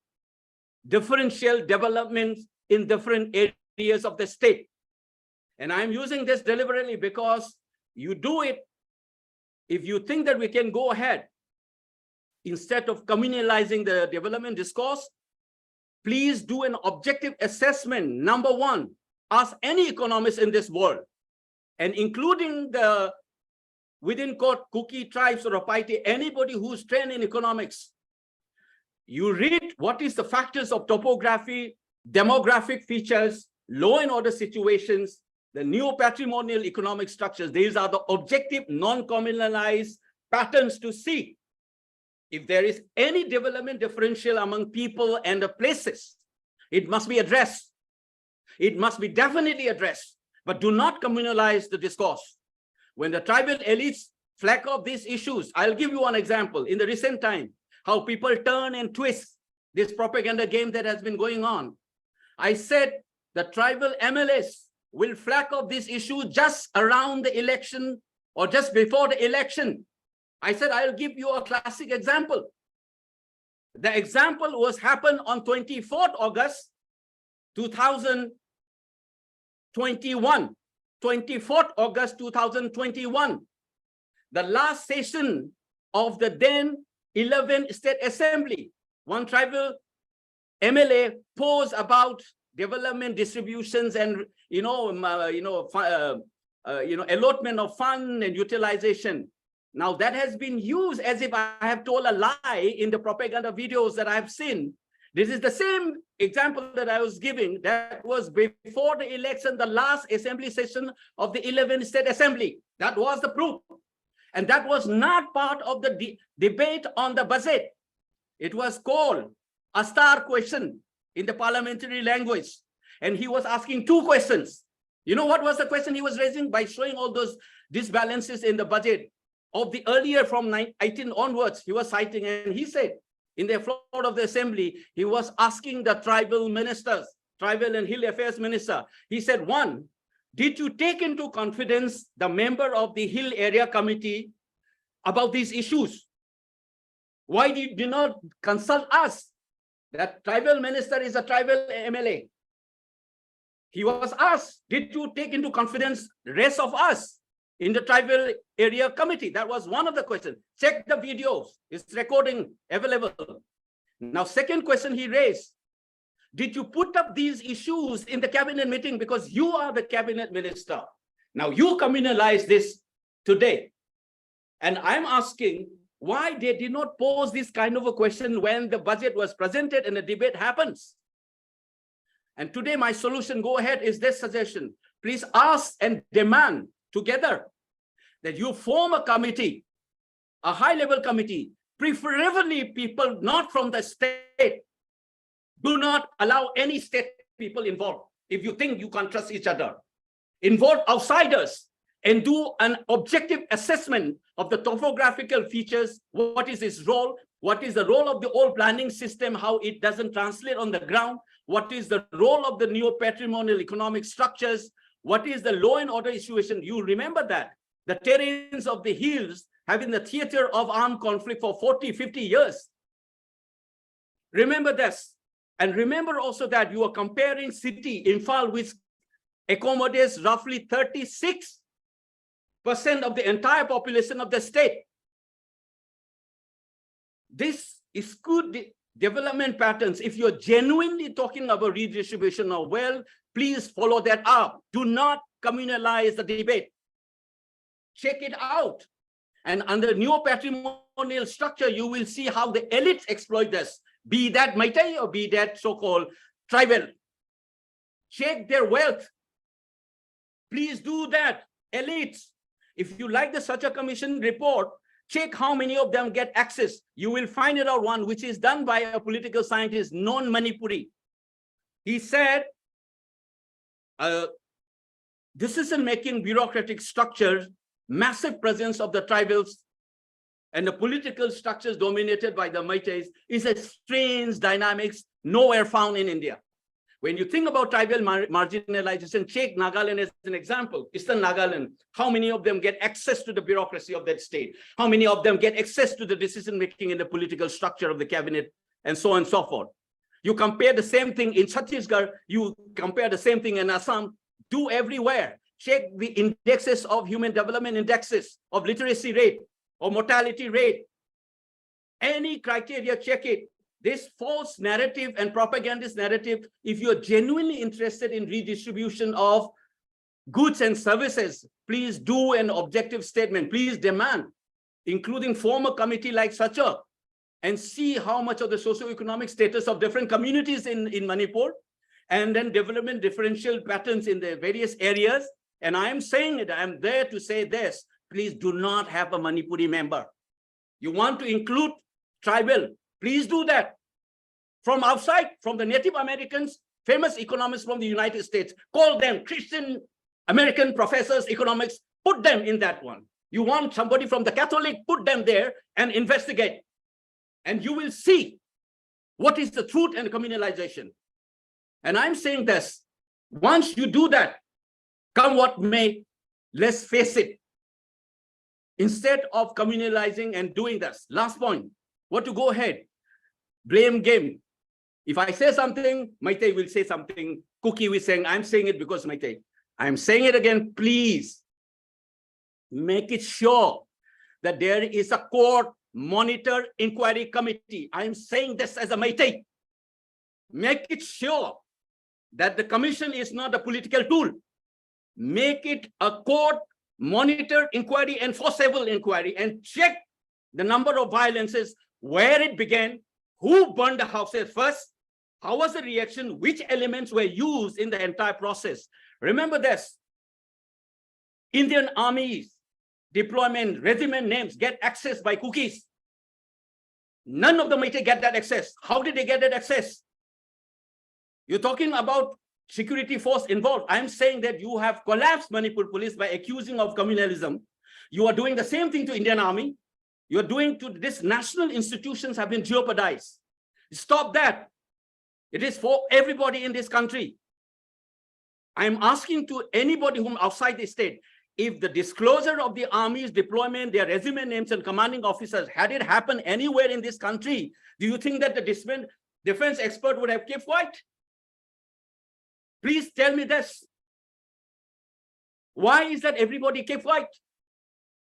differential developments in different areas of the state. And I'm using this deliberately because you do it if you think that we can go ahead. Instead of communalizing the development discourse, please do an objective assessment. Number one, ask any economist in this world, and including the within quote Kuki tribes or Apaiti, anybody who's trained in economics. You read what is the factors of topography, demographic features, law and order situations, the neo-patrimonial economic structures. These are the objective, non-communalized patterns to see if there is any development differential among people and the places. It must be addressed. It must be definitely addressed, but do not communalize the discourse. When the tribal elites flag off these issues, I'll give you one example. In the recent time, how people turn and twist this propaganda game that has been going on. I said the tribal MLAs will flag off this issue just around the election or just before the election. I said, I'll give you a classic example. The example was happened on 24th August, 2021. 24th August, 2021. The last session of the then 11th State Assembly. One tribal MLA posed about development distributions and allotment of fund and utilization. Now that has been used as if I have told a lie in the propaganda videos that I have seen. This is the same example that I was giving. That was before the election, the last assembly session of the 11th State Assembly. That was the proof. And that was not part of the debate on the budget. It was called a star question in the parliamentary language. And he was asking two questions. You know what was the question he was raising? By showing all those disbalances in the budget of the earlier from 19 onwards, he was citing, and he said, in the floor of the assembly, he was asking the tribal ministers, tribal and hill affairs minister. He said, one, did you take into confidence the member of the hill area committee about these issues? Why did you not consult us? That tribal minister is a tribal MLA. He was asked, did you take into confidence the rest of us in the tribal area committee? That was one of the questions. Check the videos, it's recording available. Now, second question he raised, Did you put up these issues in the cabinet meeting? Because you are the cabinet minister. Now you communalize this today. And I'm asking why they did not pose this kind of a question when the budget was presented and the debate happens. And today my solution, go ahead, is this suggestion. Please ask and demand together that you form a committee, a high-level committee, preferably people not from the state. Do not allow any state people involved. If you think you can't trust each other, involve outsiders and do an objective assessment of the topographical features. What is its role? What is the role of the old planning system? How it doesn't translate on the ground? What is the role of the neo-patrimonial economic structures? What is the law and order situation? You remember that the terrains of the hills have been the theater of armed conflict for 40, 50 years. Remember this. And remember also that you are comparing city, Imphal, which accommodates roughly 36% of the entire population of the state. This is good development patterns. If you're genuinely talking about redistribution of wealth, please follow that up. Do not communalize the debate. Check it out. And under neo-patrimonial structure, you will see how the elites exploit this, be that Meitei or be that so-called tribal. Check their wealth. Please do that, elites. If you like the such a commission report, check how many of them get access. You will find it out one which is done by a political scientist, non-Manipuri. He said, decision-making bureaucratic structures, massive presence of the tribals and the political structures dominated by the Meiteis is a strange dynamics nowhere found in India. When you think about tribal marginalization, take Nagaland as an example. Eastern Nagaland, how many of them get access to the bureaucracy of that state? How many of them get access to the decision-making in the political structure of the cabinet, and so on and so forth? You compare the same thing in Chhattisgarh, you compare the same thing in Assam, do everywhere. Check the indexes of human development indexes, of literacy rate, or mortality rate. Any criteria, check it. This false narrative and propagandist narrative, if you're genuinely interested in redistribution of goods and services, please do an objective statement. Please demand, including form a committee like such a, and see how much of the socioeconomic status of different communities in Manipur, and then development differential patterns in the various areas. And I am saying it, I am there to say this, please do not have a Manipuri member. You want to include tribal, please do that. From outside, from the Native Americans, famous economists from the United States, call them Christian American professors, economics, put them in that one. You want somebody from the Catholic, put them there and investigate. And you will see what is the truth and communalization. And I'm saying this, once you do that, come what may, let's face it, instead of communalizing and doing this, last point, what to go ahead, blame game. If I say something, Meitei will say something, Kuki will saying, I'm saying it because Meitei. I'm saying it again, please make it sure that there is a court monitor inquiry committee. I'm saying this as a Meitei. Make it sure that the commission is not a political tool. Make it a court monitor inquiry, enforceable inquiry, and check the number of violences, where it began, who burned the houses first, how was the reaction, which elements were used in the entire process. Remember this, Indian Army's deployment, regiment names get access by cookies. None of the Meitei get that access. How did they get that access? You're talking about security force involved. I'm saying that you have collapsed Manipur police by accusing of communalism. You are doing the same thing to Indian Army. You're doing to this national institutions have been jeopardized. Stop that. It is for everybody in this country. I'm asking to anybody whom outside the state, if the disclosure of the army's deployment, their regiment names and commanding officers, had it happened anywhere in this country, do you think that the defense expert would have kept quiet? Please tell me this. Why is that everybody kept quiet?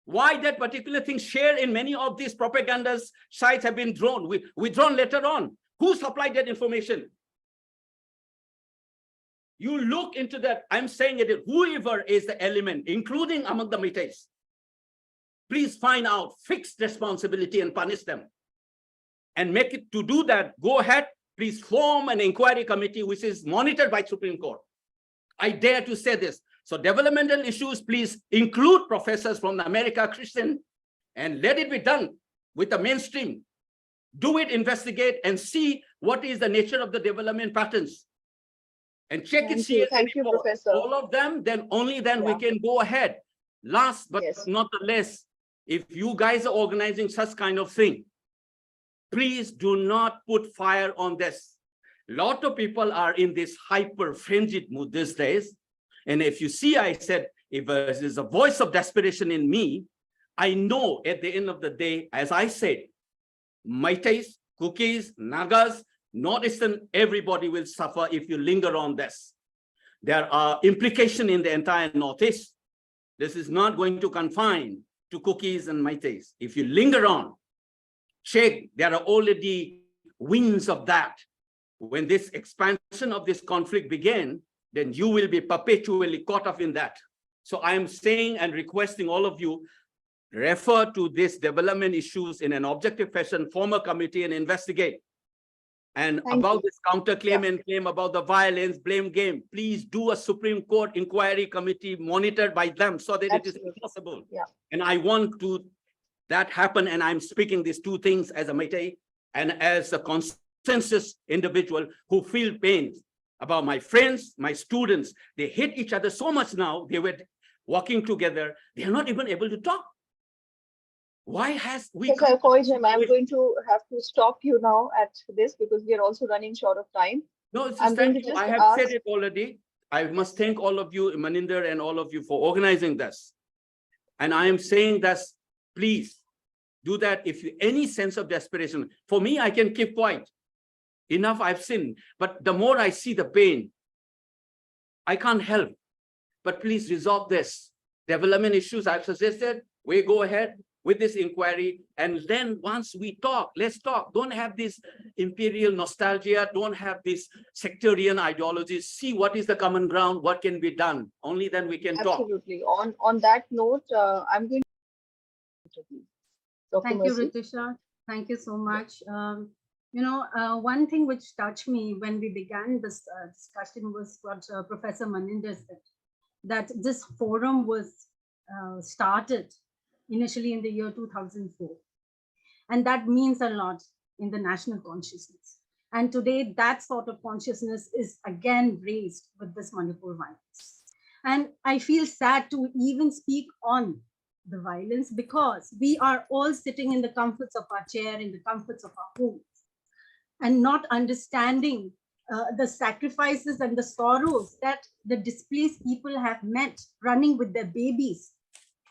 Why that particular thing shared in many of these propaganda sites have been withdrawn later on? Who supplied that information? You look into that. I'm saying it, whoever is the element, including among the Meiteis, please find out fixed responsibility and punish them. And make it, to do that, go ahead, please form an inquiry committee which is monitored by Supreme Court. I dare to say this. So developmental issues, please include professors from the America Christian and let it be done with the mainstream. Do it, investigate and see what is the nature of the development patterns. And check it. Thank you, Professor. All of them, then only then we can go ahead. Last but not the least, if you guys are organizing such kind of thing, please do not put fire on this. A lot of people are in this hyper frenzied mood these days. And if you see, I said, if there's a voice of desperation in me, I know at the end of the day, as I said, Meiteis, Kukis, Nagas, Northeastern, everybody will suffer if you linger on this. There are implications in the entire Northeast. This is not going to confine to Kukis and Meiteis. If you linger on, check, there are already winds of that. When this expansion of this conflict began, then you will be perpetually caught up in that. So I am saying and requesting all of you, refer to this development issues in an objective fashion, form a committee and investigate. And about this counterclaim and claim about the violence, blame game, please do a Supreme Court inquiry committee monitored by them so that it is impossible. And I want to that happen. And I'm speaking these two things as a Meitei and as a consensus individual who feel pain about my friends, my students. They hate each other so much now. They were walking together. They are not even able to talk. Why has we? I'm going to have to stop you now at this because we are also running short of time. No, it's just thank you. I have said it already. I must thank all of you, Maninder, and all of you for organizing this. And I am saying that, please do that if you any sense of desperation. For me, I can keep quiet. Enough, I've sinned. But the more I see the pain, I can't help. But please resolve this. Development issues I've suggested, we go ahead with this inquiry. And then once we talk, let's talk. Don't have this imperial nostalgia. Don't have this sectarian ideologies. See what is the common ground, what can be done. Only then we can talk. Absolutely. On that note, I'm going to... Thank you, Ritisha. Thank you so much. One thing which touched me when we began this discussion was what Professor Maninder said, that this forum was started initially in the year 2004. And that means a lot in the national consciousness. And today that sort of consciousness is again raised with this Manipur violence. And I feel sad to even speak on the violence because we are all sitting in the comforts of our chair, in the comforts of our homes, and not understanding the sacrifices and the sorrows that the displaced people have met running with their babies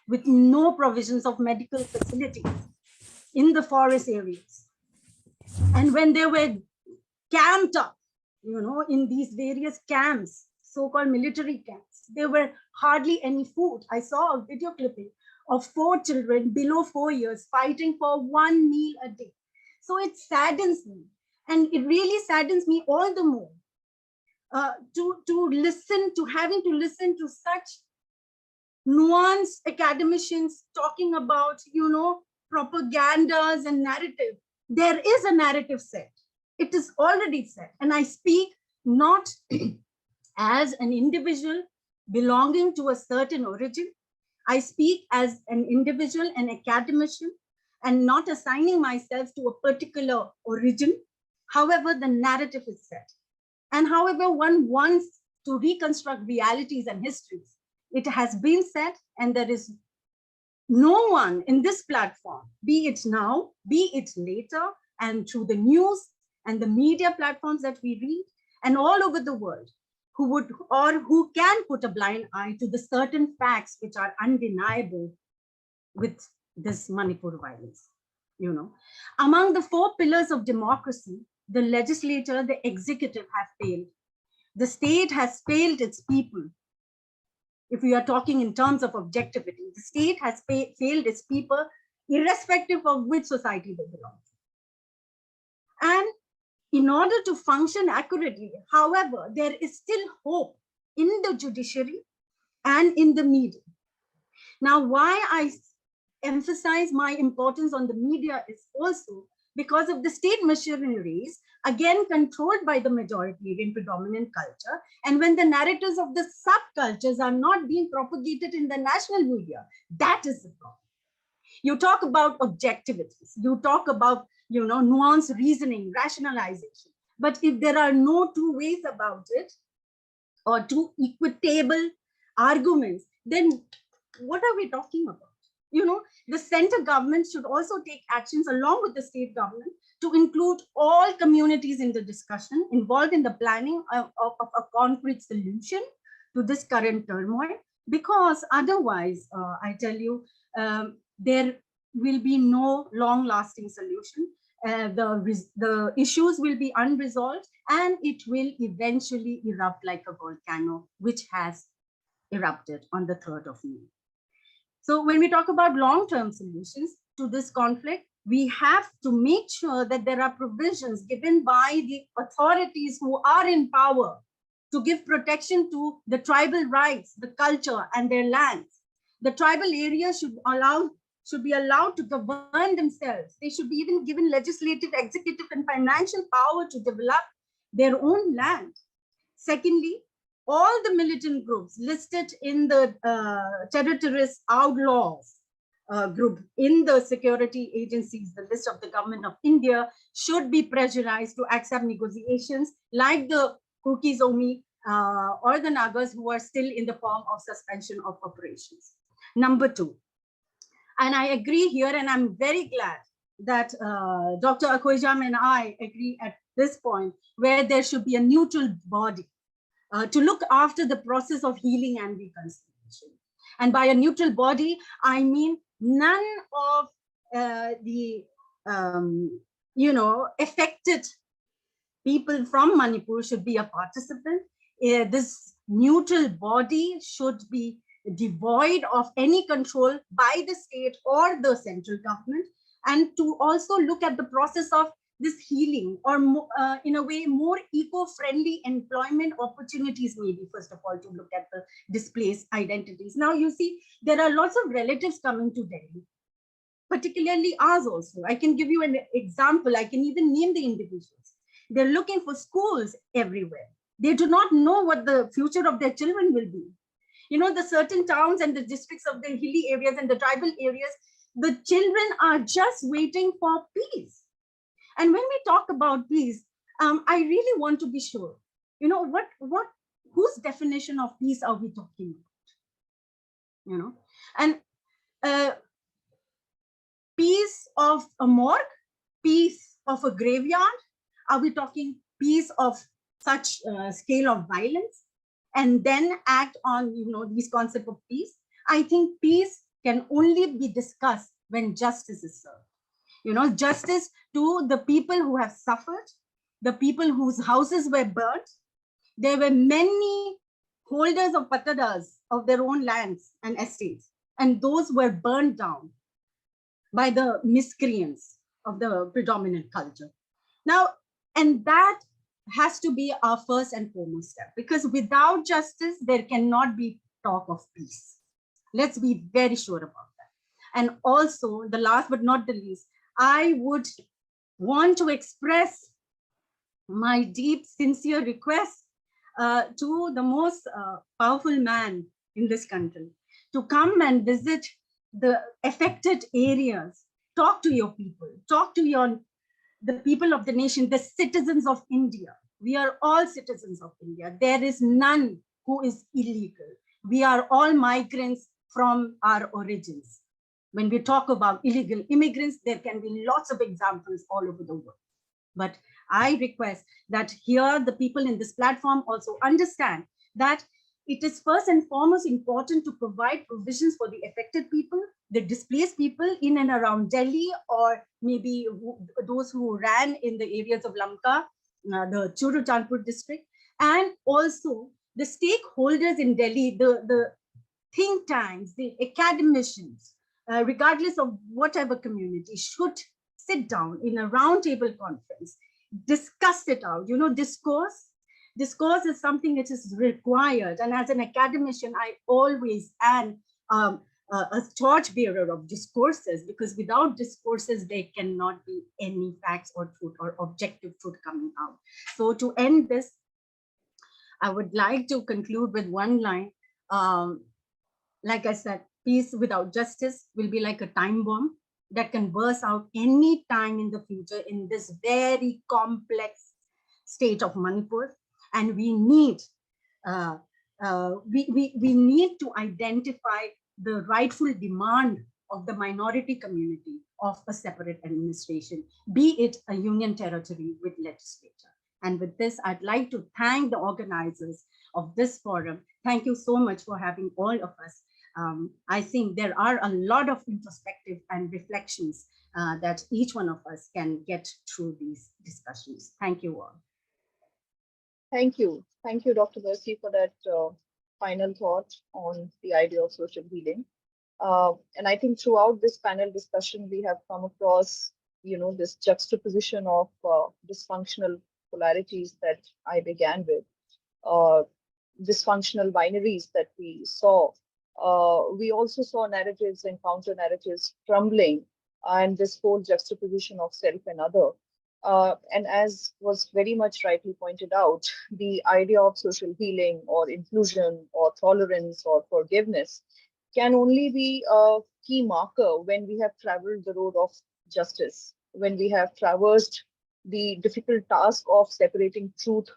with no provisions of medical facilities in the forest areas. And when they were camped up, in these various camps, so-called military camps, there were hardly any food. I saw a video clipping of 4 children below 4 years fighting for 1 meal a day. So it saddens me. And it really saddens me all the more having to listen to such nuanced academicians talking about, propagandas and narrative. There is a narrative set. It is already set. And I speak not as an individual belonging to a certain origin. I speak as an individual, an academician, and not assigning myself to a particular origin. However, the narrative is set. And however one wants to reconstruct realities and histories, it has been set, and there is no one in this platform, be it now, be it later, and through the news and the media platforms that we read, and all over the world, who would or who can put a blind eye to the certain facts which are undeniable with this Manipur violence. Among the 4 pillars of democracy, the legislature, the executive have failed. The state has failed its people. If we are talking in terms of objectivity, the state has failed its people, irrespective of which society they belong to. And in order to function accurately. However, there is still hope in the judiciary and in the media. Now, why I emphasize my importance on the media is also because of the state machineries, again controlled by the majority in predominant culture. And when the narratives of the subcultures are not being propagated in the national media, that is the problem. You talk about objectivities, you talk about, nuanced reasoning, rationalization. But if there are no two ways about it, or two equitable arguments, then what are we talking about? The center government should also take actions along with the state government to include all communities in the discussion, involved in the planning of a concrete solution to this current turmoil, because otherwise, I tell you, there will be no long-lasting solution. The issues will be unresolved, and it will eventually erupt like a volcano, which has erupted on the 3rd of May. So when we talk about long-term solutions to this conflict, we have to make sure that there are provisions given by the authorities who are in power to give protection to the tribal rights, the culture, and their lands. The tribal areas should be allowed to govern themselves. They should be even given legislative, executive, and financial power to develop their own land. Secondly, all the militant groups listed in the terrorist outlaws group in the security agencies, the list of the government of India, should be pressurized to accept negotiations like the Kukis Omi or the Nagas, who are still in the form of suspension of operations. Number 2, and I agree here, and I'm very glad that Dr. Akoijam and I agree at this point, where there should be a neutral body to look after the process of healing and reconciliation. And by a neutral body, I mean none of the affected people from Manipur should be a participant. This neutral body should be devoid of any control by the state or the central government, and to also look at the process of this healing, or in a way more eco-friendly employment opportunities, maybe first of all, to look at the displaced identities. Now you see, there are lots of relatives coming to Delhi, particularly ours also. I can give you an example. I can even name the individuals. They're looking for schools everywhere. They do not know what the future of their children will be. The certain towns and the districts of the hilly areas and the tribal areas, the children are just waiting for peace. And when we talk about peace, I really want to be sure, whose definition of peace are we talking about? And peace of a morgue, peace of a graveyard? Are we talking peace of such scale of violence, and then act on these concepts of peace? I think peace can only be discussed when justice is served. Justice to the people who have suffered, the people whose houses were burnt. There were many holders of patadas of their own lands and estates, and those were burned down by the miscreants of the predominant culture. Now, and that has to be our first and foremost step, because without justice, there cannot be talk of peace. Let's be very sure about that. And also, the last but not the least, I would want to express my deep, sincere request to the most powerful man in this country to come and visit the affected areas, talk to your people, talk to the people of the nation, the citizens of India. We are all citizens of India. There is none who is illegal. We are all migrants from our origins. When we talk about illegal immigrants, there can be lots of examples all over the world. But I request that here the people in this platform also understand that it is first and foremost important to provide provisions for the affected people, the displaced people in and around Delhi, or maybe those who ran in the areas of Lamka, the Churu-Chandpur district, and also the stakeholders in Delhi, the think tanks, the academicians, regardless of whatever community, should sit down in a roundtable conference discuss it out. You know, discourse is something which is required. And as an academician, I always am a torchbearer of discourses, because without discourses, there cannot be any facts or truth or objective truth coming out. So to end this, I would like to conclude with one line. Like I said, peace without justice will be like a time bomb that can burst out any time in the future in this very complex state of Manipur. And we need we need to identify the rightful demand of the minority community of a separate administration, be it a union territory with legislature. And with this, I'd like to thank the organizers of this forum. Thank you so much for having all of us. I think there are a lot of introspective and reflections that each one of us can get through these discussions. Thank you all. Thank you. Thank you, Dr. Mercy, for that final thought on the idea of social healing. And I think throughout this panel discussion, we have come across, this juxtaposition of dysfunctional polarities that I began with, dysfunctional binaries that we saw. We also saw narratives and counter narratives crumbling, and this whole juxtaposition of self and other. And as was very much rightly pointed out, the idea of social healing or inclusion or tolerance or forgiveness can only be a key marker when we have traveled the road of justice, when we have traversed the difficult task of separating truth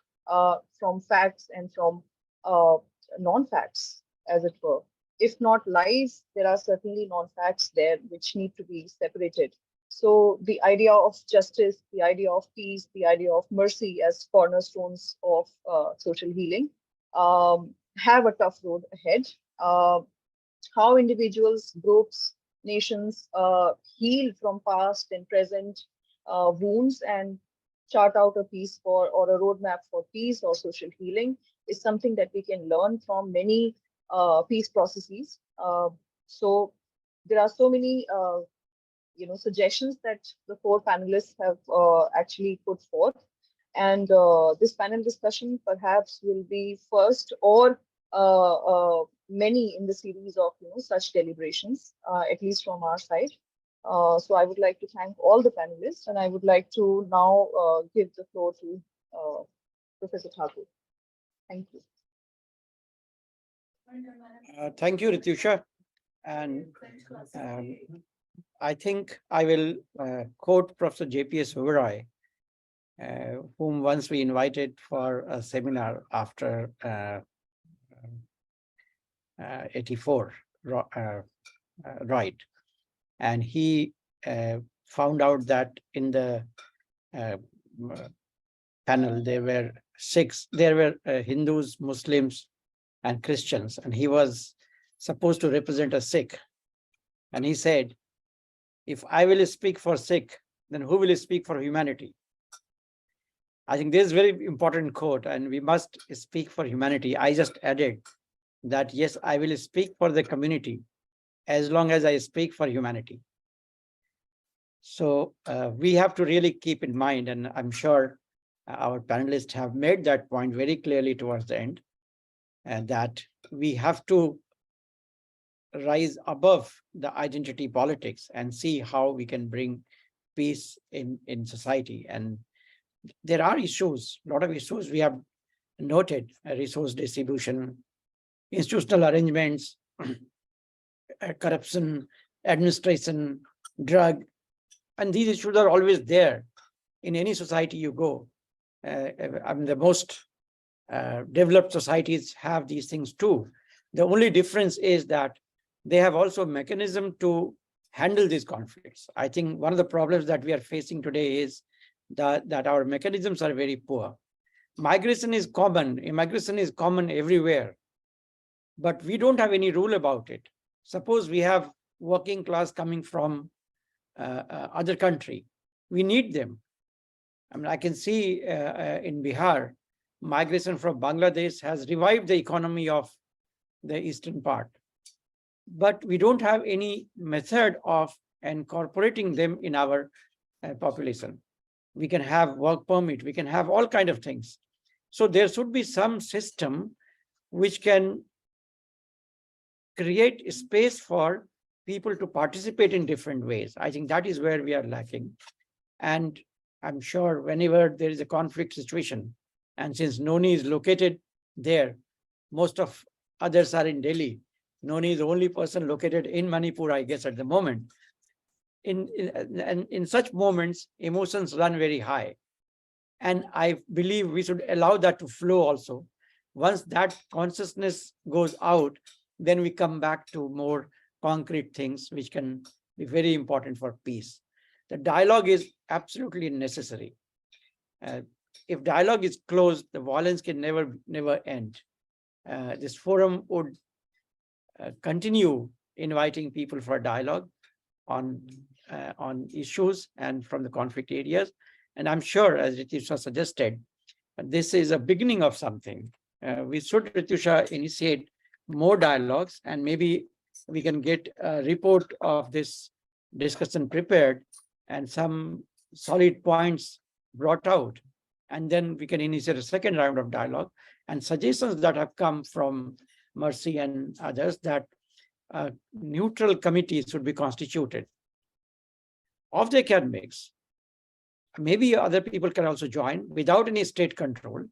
from facts and from non-facts, as it were. If not lies, there are certainly non-facts there which need to be separated. So the idea of justice, the idea of peace, the idea of mercy as cornerstones of social healing have a tough road ahead. How individuals, groups, nations heal from past and present wounds and chart out a peace or a roadmap for peace or social healing is something that we can learn from many peace processes. So there are so many suggestions that the four panelists have actually put forth. And this panel discussion perhaps will be first or many in the series of such deliberations, at least from our side. So I would like to thank all the panelists, and I would like to now give the floor to Professor Thakur. Thank you. Thank you, Ritusha. And I think I will quote Professor J.P.S. Oberoi, whom once we invited for a seminar after 84, right? And he found out that in the panel there were Hindus, Muslims, and Christians, and he was supposed to represent a Sikh. And he said, if I will speak for Sikh, then who will speak for humanity? I think this is a very important quote, and we must speak for humanity. I just added that, yes, I will speak for the community as long as I speak for humanity. So we have to really keep in mind, and I'm sure our panelists have made that point very clearly towards the end, and that we have to rise above the identity politics and see how we can bring peace in society. And there are issues, a lot of issues we have noted: resource distribution, institutional arrangements, corruption, administration, drug, and these issues are always there in any society you go. I mean, the most developed societies have these things too. The only difference is that they have also a mechanism to handle these conflicts. I think one of the problems that we are facing today is that our mechanisms are very poor. Migration is common, immigration is common everywhere, but we don't have any rule about it. Suppose we have working class coming from other country, we need them. I mean, I can see in Bihar, migration from Bangladesh has revived the economy of the eastern part. But we don't have any method of incorporating them in our population. we can have work permit, we can have all kind of things. So there should be some system which can create space for people to participate in different ways. I think that is where we are lacking. And I'm sure whenever there is a conflict situation, and since Noni is located there, most of others are in Delhi. Noni is the only person located in Manipur, I guess, at the moment. In such moments, emotions run very high. And I believe we should allow that to flow also. Once that consciousness goes out, then we come back to more concrete things which can be very important for peace. The dialogue is absolutely necessary. If dialogue is closed, the violence can never end. This forum would continue inviting people for dialogue on issues and from the conflict areas. And I'm sure, as Ritusha suggested, this is a beginning of something. We should, Ritusha, initiate more dialogues, and maybe we can get a report of this discussion prepared and some solid points brought out. And then we can initiate a second round of dialogue, and suggestions that have come from Mercy and others that neutral committees should be constituted of the academics. Maybe other people can also join without any state control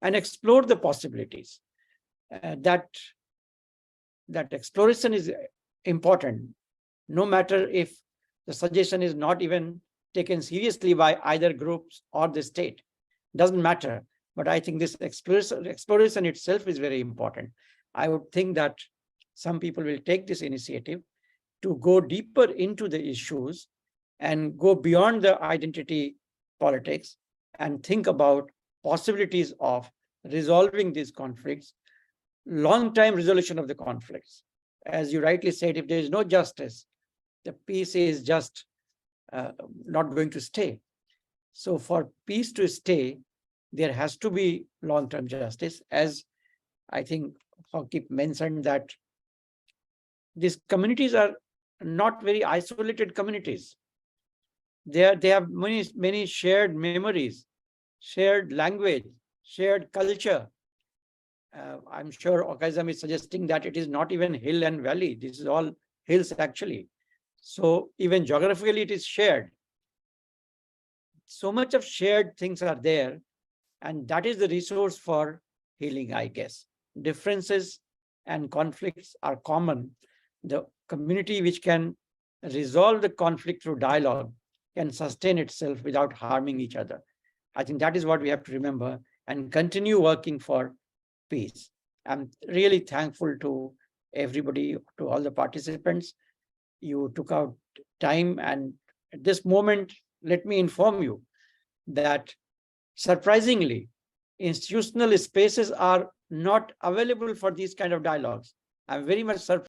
and explore the possibilities. That exploration is important, no matter if the suggestion is not even taken seriously by either groups or the state. Doesn't matter. But I think this exploration itself is very important. I would think that some people will take this initiative to go deeper into the issues and go beyond the identity politics and think about possibilities of resolving these conflicts, long-time resolution of the conflicts. As you rightly said, if there is no justice, the peace is just not going to stay. So for peace to stay, there has to be long-term justice. As I think Hokip mentioned, that these communities are not very isolated communities. They have many shared memories, shared language, shared culture. I'm sure Okaizam is suggesting that it is not even hill and valley. This is all hills actually. So even geographically it is shared. So much of shared things are there, and that is the resource for healing, I guess. Differences and conflicts are common. The community which can resolve the conflict through dialogue can sustain itself without harming each other. I think that is what we have to remember and continue working for peace. I'm really thankful to everybody, to all the participants. You took out time, and at this moment, let me inform you that surprisingly, institutional spaces are not available for these kind of dialogues. I'm very much surprised.